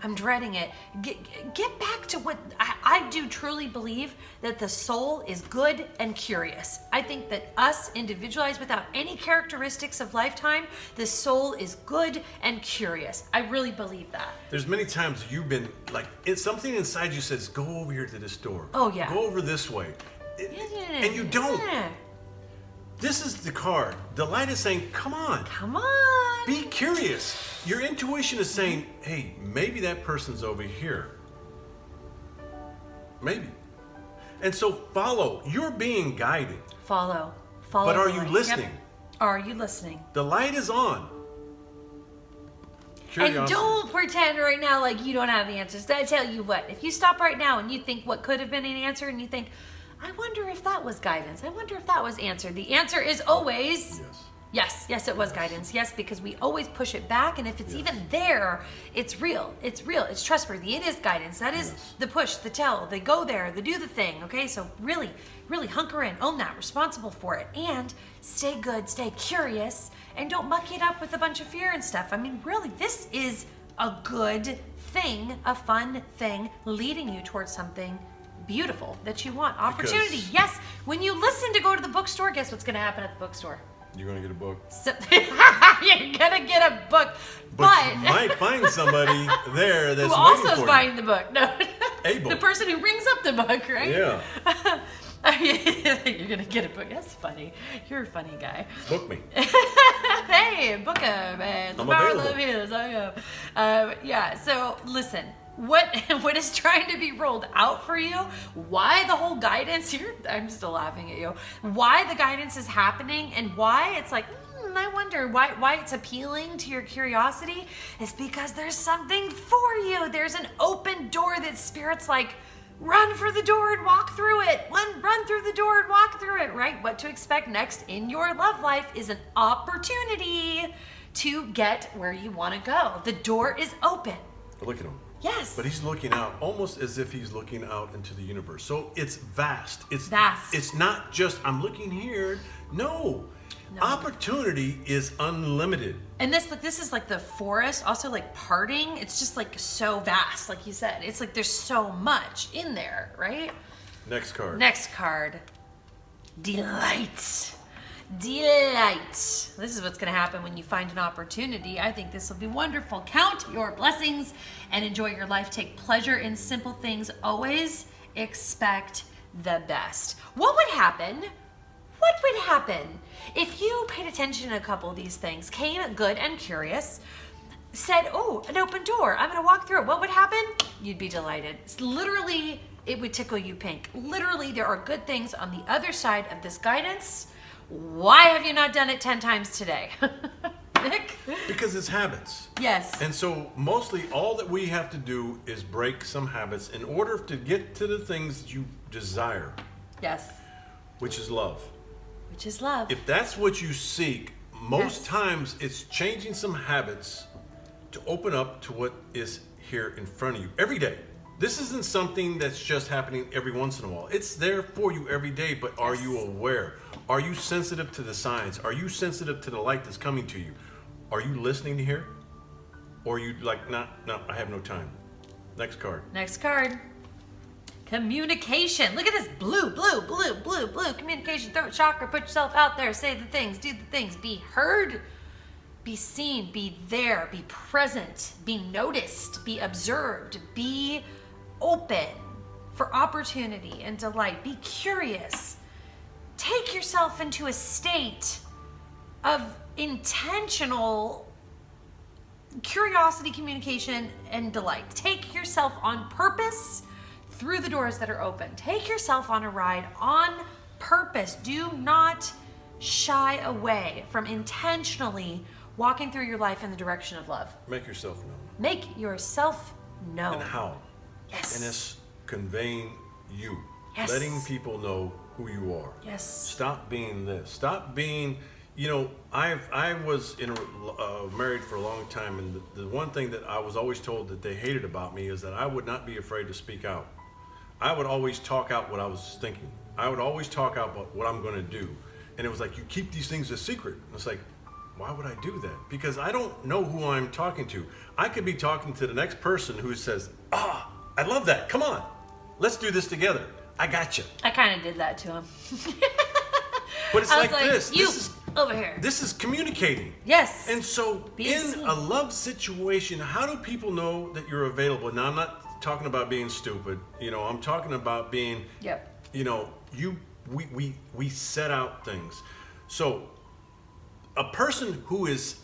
I'm dreading it. Get back to what I do truly believe, that the soul is good and curious. I think that us individualized without any characteristics of lifetime, the soul is good and curious. I really believe that. There's many times you've been like, it's something inside you says, go over here to this door. Oh, yeah. Go over this way. And you don't. Yeah. This is the card. The light is saying, come on. Come on. Be curious. Your intuition is saying, hey, maybe that person's over here. Maybe. And so follow. You're being guided. Follow. But are the you light. listening? Yep. Are you listening? The light is on. And Curiosity. don't pretend right now like you don't have answers. I tell you what, if you stop right now and you think what could have been an answer and you think, I wonder if that was guidance. I wonder if that was answered. The answer is always yes, it was guidance. Yes, because we always push it back. And if it's even there, it's real. It's trustworthy. It is guidance. That is the push, the tell, the go there, the do the thing. Okay, so really hunker in, own that, responsible for it. And stay good, stay curious, and don't muck it up with a bunch of fear and stuff. Really, this is a good thing, a fun thing, leading you towards something beautiful that you want. Opportunity. Yes. When you listen to go to the bookstore, guess what's going to happen at the bookstore? You're going to get a book. So, you're going to get a book. But you might find somebody there that's who waiting also is for buying the book. No. Able. The person who rings up the book, right? Yeah. You're going to get a book. That's funny. You're a funny guy. Book me. Hey, book him. And I'm the power of available. love is. I am. So listen. What is trying to be rolled out for you? Why the whole guidance here? I'm still laughing at you. Why the guidance is happening and why it's like, I wonder why it's appealing to your curiosity is because there's something for you. There's an open door that Spirit's like, run for the door and walk through it. Run through the door and walk through it, right? What to expect next in your love life is an opportunity to get where you want to go. The door is open. Look at them. Yes. But he's looking out, almost as if he's looking out into the universe. So it's vast. It's vast. It's not just I'm looking here. No. Opportunity is unlimited. And this is like the forest, also like parting. It's just like so vast, like you said. It's like there's so much in there, right? Next card. Next card. Delight. Delight. This is what's going to happen when you find an opportunity. I think this will be wonderful. Count your blessings and enjoy your life. Take pleasure in simple things. Always expect the best. What would happen? What would happen if you paid attention to a couple of these things, came good and curious, said, oh, an open door, I'm going to walk through it. What would happen? You'd be delighted. It's literally, it would tickle you pink. Literally, there are good things on the other side of this guidance. Why have you not done it 10 times today? Nick? Because it's habits. Yes. And so mostly all that we have to do is break some habits in order to get to the things that you desire. Yes. Which is love. Which is love. If that's what you seek, most times it's changing some habits to open up to what is here in front of you every day. This isn't something that's just happening every once in a while. It's there for you every day, but are you aware? Are you sensitive to the signs? Are you sensitive to the light that's coming to you? Are you listening to hear? Or are you like, no, I have no time. Next card. Next card. Communication. Look at this blue. Communication. Throat chakra. Put yourself out there. Say the things. Do the things. Be heard. Be seen. Be there. Be present. Be noticed. Be observed. Be open for opportunity and delight. Be curious. Take yourself into a state of intentional curiosity, communication, and delight. Take yourself on purpose through the doors that are open. Take yourself on a ride on purpose. Do not shy away from intentionally walking through your life in the direction of love. Make yourself known. Make yourself known. And how? Yes. And it's conveying you. Yes. Letting people know who you are. Yes. Stop being this. Stop being, I was married for a long time, and the one thing that I was always told that they hated about me is that I would not be afraid to speak out. I would always talk out what I was thinking. I would always talk out about what I'm going to do. And it was like, you keep these things a secret. And it's like, why would I do that? Because I don't know who I'm talking to. I could be talking to the next person who says, I love that. Come on. Let's do this together. I got you. I kind of did that to him. But it's like this. You this is over here. This is communicating. Yes. And so in a love situation, how do people know that you're available? Now, I'm not talking about being stupid. I'm talking about being, we set out things. So a person who is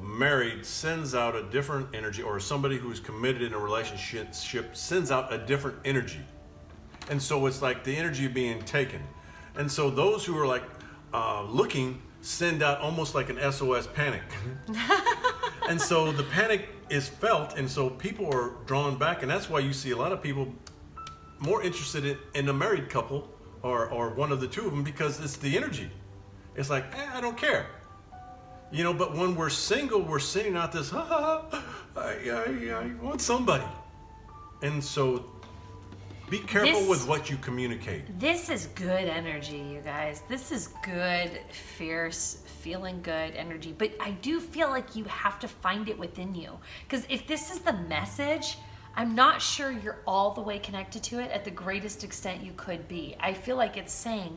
married sends out a different energy, or somebody who's committed in a relationship sends out a different energy. And so it's like the energy being taken. And so those who are like looking send out almost like an SOS panic. And so the panic is felt, and so people are drawn back, and that's why you see a lot of people more interested in a married couple or one of the two of them, because it's the energy. It's like, I don't care. But when we're single, we're sending out this, I want somebody. And so be careful with what you communicate. This is good energy, you guys. This is good, fierce, feeling good energy. But I do feel like you have to find it within you. Because if this is the message, I'm not sure you're all the way connected to it at the greatest extent you could be. I feel like it's saying,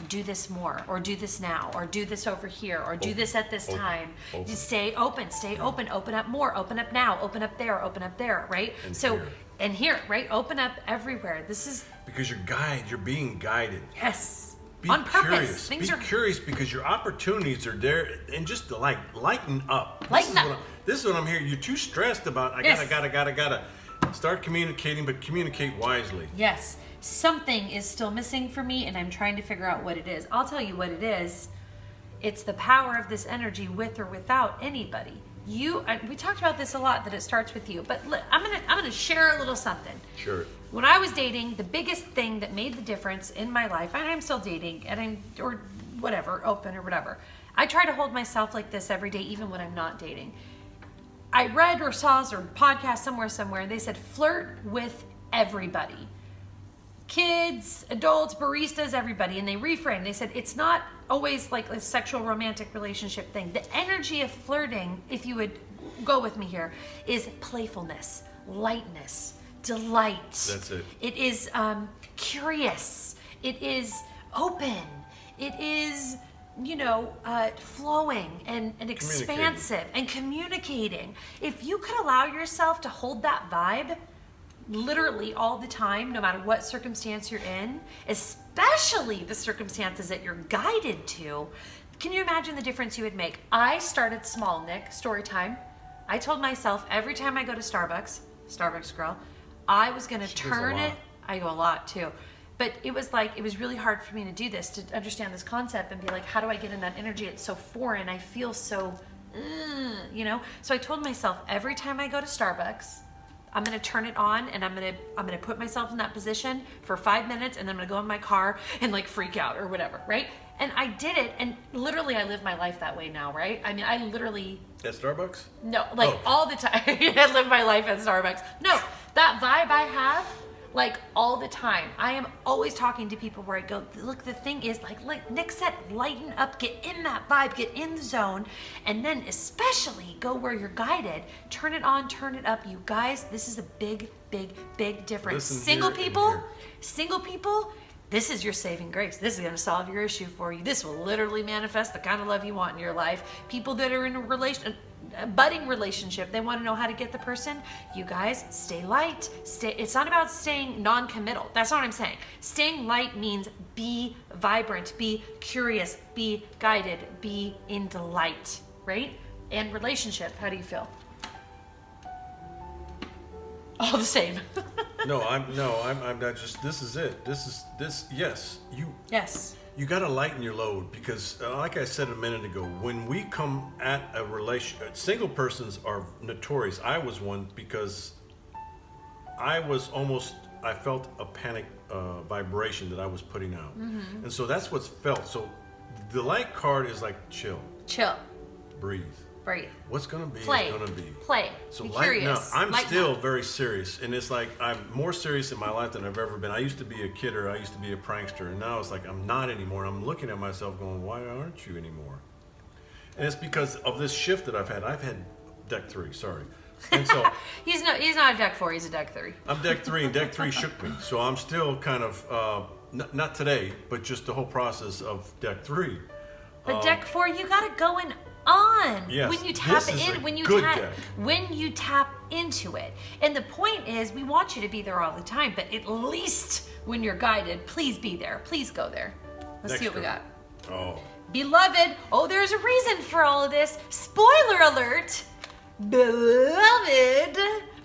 do this more, or do this now, or do this over here, or do this at this time. Just stay open, open up more, open up now, open up there, right? And here, right? Open up everywhere. This is because you're being guided. Yes. Be on purpose. Curious. Be curious, because your opportunities are there, and just lighten up. This is what I'm hearing. You're too stressed about. I gotta. Start communicating, but communicate wisely. Yes. Something is still missing for me, and I'm trying to figure out what it is. I'll tell you what it is. It's the power of this energy with or without anybody. We talked about this a lot, that it starts with you, but I'm gonna share a little something. Sure. When I was dating, the biggest thing that made the difference in my life, and I'm still dating, or whatever, open or whatever, I try to hold myself like this every day, even when I'm not dating. I read or saw or podcast somewhere, and they said flirt with everybody. Kids, adults, baristas, everybody. And they reframed. They said it's not always like a sexual romantic relationship thing. The energy of flirting, if you would go with me here, is playfulness, lightness, delight. That's it. It is curious. It is open. It is, flowing and expansive and communicating. If you could allow yourself to hold that vibe literally all the time, no matter what circumstance you're in, especially the circumstances that you're guided to, can you imagine the difference you would make? I started small, Nick, story time. I told myself every time I go to Starbucks girl, I was going to turn it. I go a lot too. But it was really hard for me to do this, to understand this concept and be like, how do I get in that energy? It's so foreign. I feel so, So I told myself every time I go to Starbucks, I'm going to turn it on and I'm going to put myself in that position for 5 minutes, and then I'm going to go in my car and like freak out or whatever, right? And I did it, and literally I live my life that way now, right? I mean, I literally... At Starbucks? No, all the time. I live my life at Starbucks. No, that vibe I have, like all the time. I am always talking to people where I go, look, the thing is, like Nick said, lighten up, get in that vibe, get in the zone, and then especially go where you're guided. Turn it on, turn it up. You guys, this is a big, big, big difference. Listen, single people, this is your saving grace. This is going to solve your issue for you. This will literally manifest the kind of love you want in your life. People that are in a budding relationship, they want to know how to get the person. You guys, stay light. It's not about staying non-committal. That's not what I'm saying. Staying light means be vibrant, be curious, be guided, be in delight, right? And relationship, how do you feel? All the same. I'm not just, this is it. Yes. You got to lighten your load, because like I said a minute ago, when we come at a relationship, single persons are notorious. I was one, because I felt a panic vibration that I was putting out. Mm-hmm. And so that's what's felt. So the light card is like chill. Breathe. What's going to be is going to be. Play. So be lighten up. curious. I'm still very serious. And it's like I'm more serious in my life than I've ever been. I used to be a kidder. I used to be a prankster. And now it's like I'm not anymore. I'm looking at myself going, why aren't you anymore? And it's because of this shift that I've had. I've had deck 3, sorry. And so he's not a deck 4, he's a deck 3. I'm deck 3, and deck 3 shook me. So I'm still kind of, not today, but just the whole process of deck 3. But deck 4, you got it going on. Yes, when you tap this is in, when you tap into it. And the point is, we want you to be there all the time, but at least when you're guided, please be there. Please go there. Let's see what we got. Oh. Beloved. Oh, there's a reason for all of this. Spoiler alert. Beloved.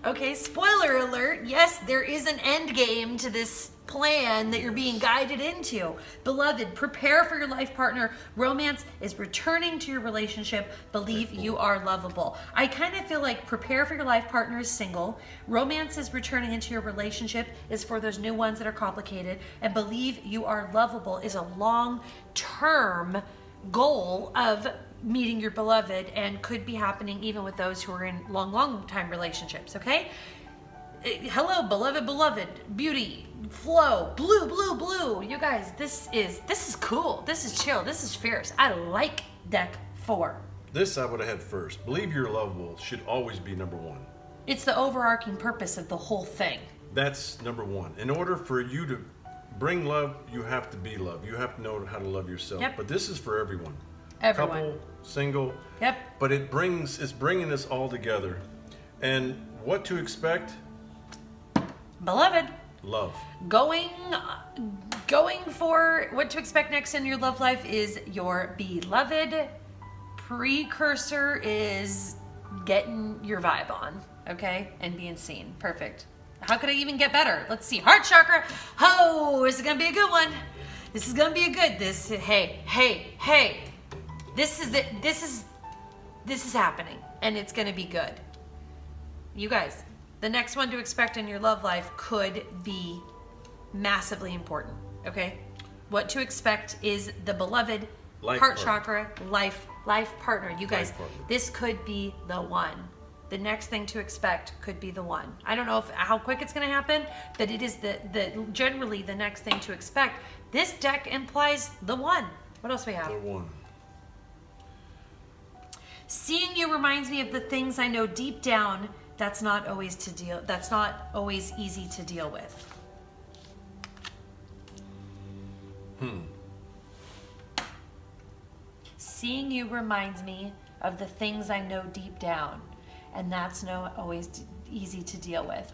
Okay, spoiler alert. Yes, there is an end game to this plan that you're being guided into. Beloved, prepare for your life partner. Romance is returning to your relationship. Believe you are lovable. I kind of feel like prepare for your life partner is single. Romance is returning into your relationship is for those new ones that are complicated. And believe you are lovable is a long-term goal of meeting your beloved, and could be happening even with those who are in long time relationships, okay? Hello, beloved, beauty, flow, blue. You guys, this is cool. This is chill. This is fierce. I like deck 4. This I would have had first. Believe you're lovable should always be number 1. It's the overarching purpose of the whole thing. That's number 1. In order for you to bring love, you have to be loved. You have to know how to love yourself. Yep. But this is for everyone. Everyone. Couple, single. Yep. But it's bringing us all together. And what to expect? Beloved. Love. Going for what to expect next in your love life is your beloved. Precursor is getting your vibe on, okay? And being seen. Perfect. How could I even get better? Let's see. Heart chakra. Oh, this is going to be a good one. This is going to be a good. Hey. This is happening, and it's going to be good. You guys, the next one to expect in your love life could be massively important, okay? What to expect is the beloved heart chakra life partner. You guys, this could be the one. the next thing to expect could be the one. I don't know how quick it's going to happen, but it is generally the next thing to expect. This deck implies the one. What else we have? The one. Seeing you reminds me of the things I know deep down. That's not always easy to deal with. Seeing you reminds me of the things I know deep down, and that's not always easy to deal with.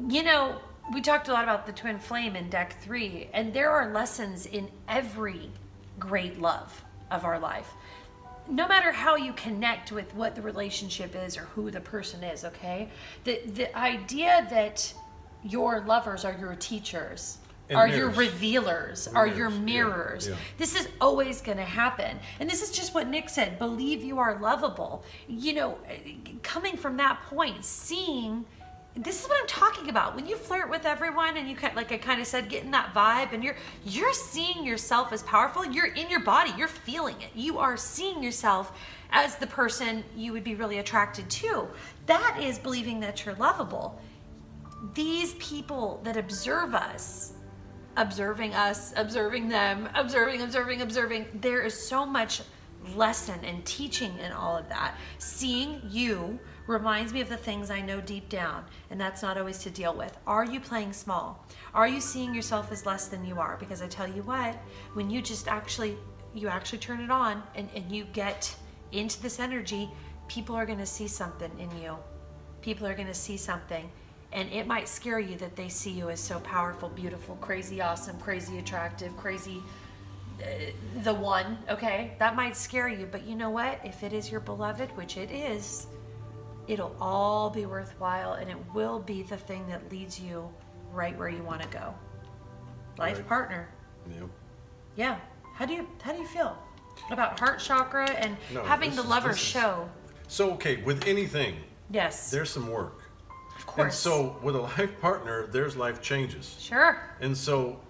You know, we talked a lot about the twin flame in deck 3, and there are lessons in every great love of our life. No matter how you connect with what the relationship is or who the person is, okay? The idea that your lovers are your teachers, and are mirrors. your revealers, And are mirrors. your mirrors. Yeah. This is always going to happen. And this is just what Nick said, believe you are lovable. You know, coming from that point, seeing, this is what I'm talking about. When you flirt with everyone and you like I kind of said, getting that vibe, and you're seeing yourself as powerful, you're in your body, you're feeling it. You are seeing yourself as the person you would be really attracted to. That is believing that you're lovable. These people that observe us, observing them, observing, there is so much lesson and teaching in all of that. Seeing you reminds me of the things I know deep down, and that's not always to deal with. Are you playing small? Are you seeing yourself as less than you are? Because I tell you what, when you just actually turn it on and you get into this energy, people are going to see something in you. People are going to see something, and it might scare you that they see you as so powerful, beautiful, crazy, awesome, crazy, attractive, crazy, the one, okay? That might scare you, but you know what? If it is your beloved, which it is, it'll all be worthwhile, and it will be the thing that leads you right where you want to go. Life Right. partner. Yep. Yeah. How do you feel about heart chakra and No, having this the is- lover this is- show? So, okay, with anything, Yes. there's some work. Of course. And so, with a life partner, there's life changes. Sure. And so,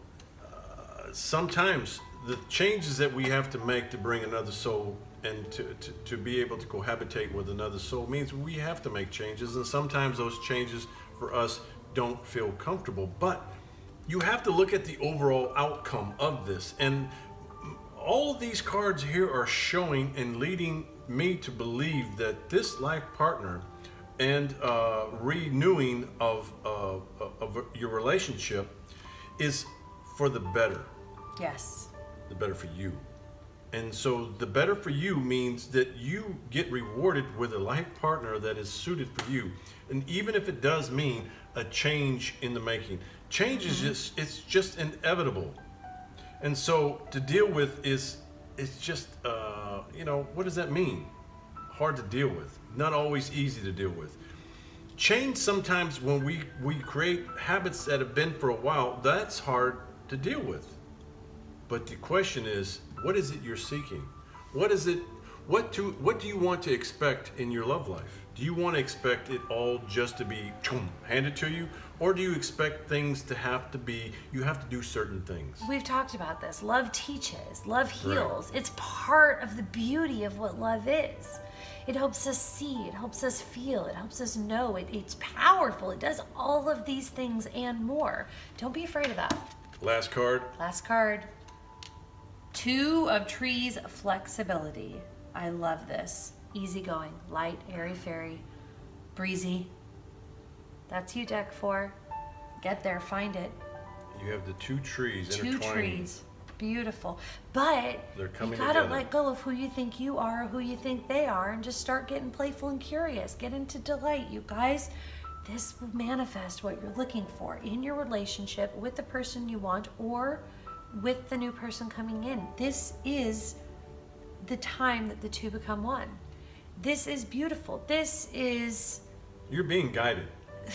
sometimes the changes that we have to make to bring another soul and to be able to cohabitate with another soul means we have to make changes. And sometimes those changes for us don't feel comfortable. But you have to look at the overall outcome of this. And all of these cards here are showing and leading me to believe that this life partner and renewing of your relationship is for the better. Yes. The better for you. And so the better for you means that you get rewarded with a life partner that is suited for you. And even if it does mean a change in the making, change is just inevitable. And so to deal with it's just, what does that mean? Hard to deal with. Not always easy to deal with. Change sometimes when we create habits that have been for a while, that's hard to deal with. But the question is, what is it you're seeking? What do you want to expect in your love life? Do you want to expect it all just to be handed to you? Or do you expect things to have to be, you have to do certain things? We've talked about this. Love teaches, love heals. Right. It's part of the beauty of what love is. It helps us see, it helps us feel, it helps us know. It's powerful. It does all of these things and more. Don't be afraid of that. Last card. Last card. 2 of Trees, flexibility. I love this. Easygoing, light, airy fairy, breezy. That's you, deck 4. Get there, find it. You have the 2 trees 2 intertwining. trees. Beautiful. But They're coming you gotta together. let go of who you think you are or who you think they are, and just start getting playful and curious. Get into delight, you guys. This will manifest what you're looking for in your relationship with the person you want or with the new person coming in. This is the time that the 2 become one. This is beautiful. This is... You're being guided.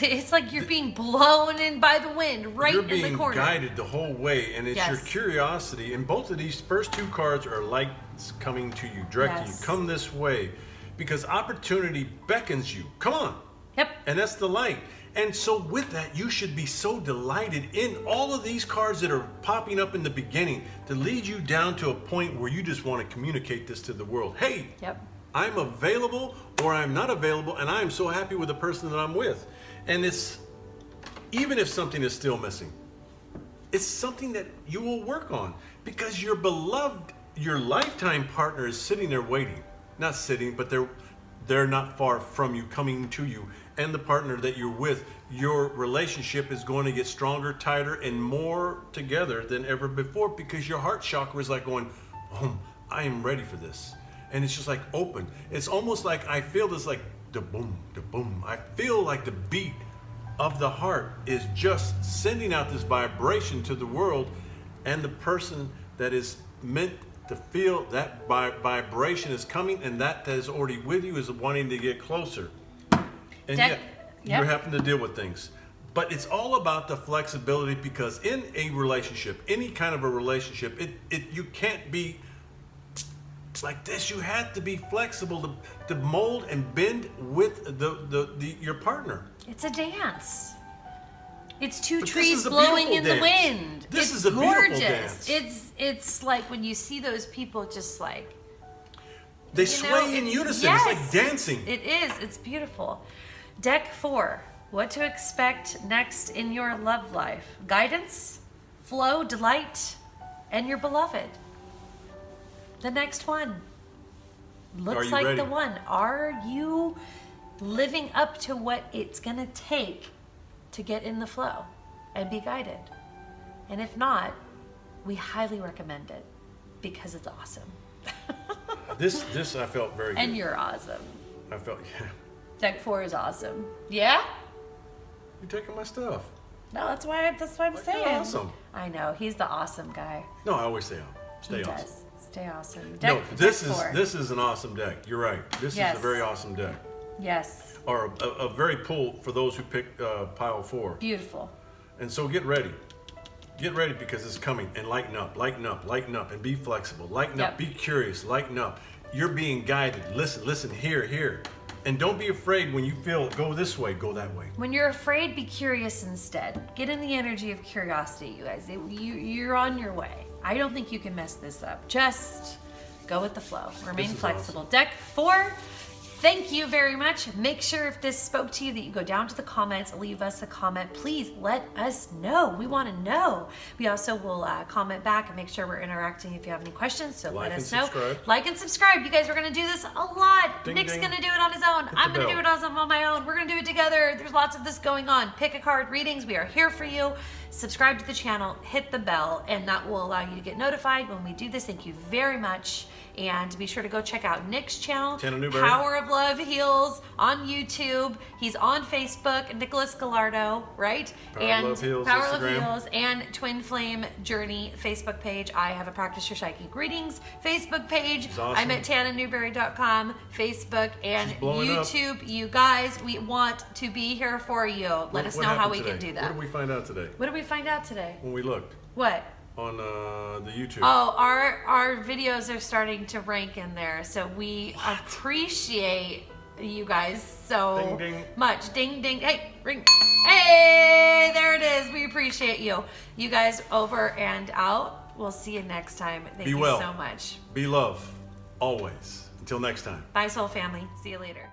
It's like you're being blown in by the wind right You're in the being corner. guided the whole way, and it's Yes. your curiosity. And both of these first 2 cards are lights coming to you, directing Yes. you. Come this way, because opportunity beckons you. Come on. Yep. And that's the light. And so with that, you should be so delighted in all of these cards that are popping up in the beginning to lead you down to a point where you just want to communicate this to the world. Hey, Yep. I'm available or I'm not available, and I'm so happy with the person that I'm with. And it's, even if something is still missing, it's something that you will work on, because your beloved, your lifetime partner is sitting there waiting. Not sitting, but they're not far from you, coming to you. And the partner that you're with, your relationship is going to get stronger, tighter, and more together than ever before, because your heart chakra is like going, oh, I am ready for this. And it's just like open. It's almost like I feel this like da boom, da boom. I feel like the beat of the heart is just sending out this vibration to the world, and the person that is meant to feel that vibration is coming, and that is already with you is wanting to get closer. And yet you're having to deal with things. But it's all about the flexibility, because in a relationship, any kind of a relationship, you can't be like this. You have to be flexible to mold and bend with your partner. It's a dance. It's two But trees this is a blowing in beautiful the dance. wind. This It's is a beautiful gorgeous. dance. It's like when you see those people just like They you know, sway in it's- unison. yes, It's like dancing. It is. It's beautiful. Deck 4. What to expect next in your love life. Guidance, flow, delight, and your beloved. The next one. Looks you like ready? the one. Are you living up to what it's going to take to get in the flow and be guided? And if not, we highly recommend it, because it's awesome. This I felt very good. And you're awesome. I felt, yeah. Deck 4 is awesome. Yeah? You're taking my stuff. No, that's why I'm You're saying. awesome. I know, he's the awesome guy. No, I always say stay He awesome. does. Stay awesome. No, this deck 4. this is an awesome deck. You're right. This Yes. is a very awesome deck. Yes. Or a very pull for those who picked pile 4. Beautiful. And so get ready. Get ready, because it's coming. And lighten up, lighten up, lighten up, and be flexible. Lighten Yep. up, be curious, lighten up. You're being guided. Listen, here. And don't be afraid when you feel go this way, go that way. When you're afraid, be curious instead. Get in the energy of curiosity, you guys. You're on your way. I don't think you can mess this up. Just go with the flow. Remain This is flexible. Deck 4. Thank you very much. Make sure if this spoke to you that you go down to the comments, leave us a comment. Please let us know. We want to know. We also will comment back and make sure we're interacting if you have any questions. So Like let us and know. subscribe. Like and subscribe. You guys are going to do this a lot. Ding, Nick's ding. going to do it on his own. I'm the going to do bell. it on my own. We're going to do it together. There's lots of this going on. Pick a card readings. We are here for you. Subscribe to the channel. Hit the bell, and that will allow you to get notified when we do this. Thank you very much. And be sure to go check out Nick's channel, Tana Newberry. Power of Love Heals, on YouTube. He's on Facebook, Nicholas Gallardo, right? Power of Love Heals, Power of Instagram. Love Heals, and Twin Flame Journey Facebook page. I have a Practice Your Psychic Readings Facebook page. She's awesome. I'm at TanaNewberry.com, Facebook, and She's blowing up. YouTube. You guys, we want to be here for you. Let us What know how happened we today? can do What that. did we find out today What did we find out today? when we looked What? on the YouTube? Oh, our videos are starting to rank in there, so we appreciate you guys so Ding, ding. much. Ding ding. Hey, ring. Hey, there it is. We appreciate you. You guys over and out. We'll see you next time. Thank Be you well. so much. Be love, always. Until next time. Bye, soul family. See you later.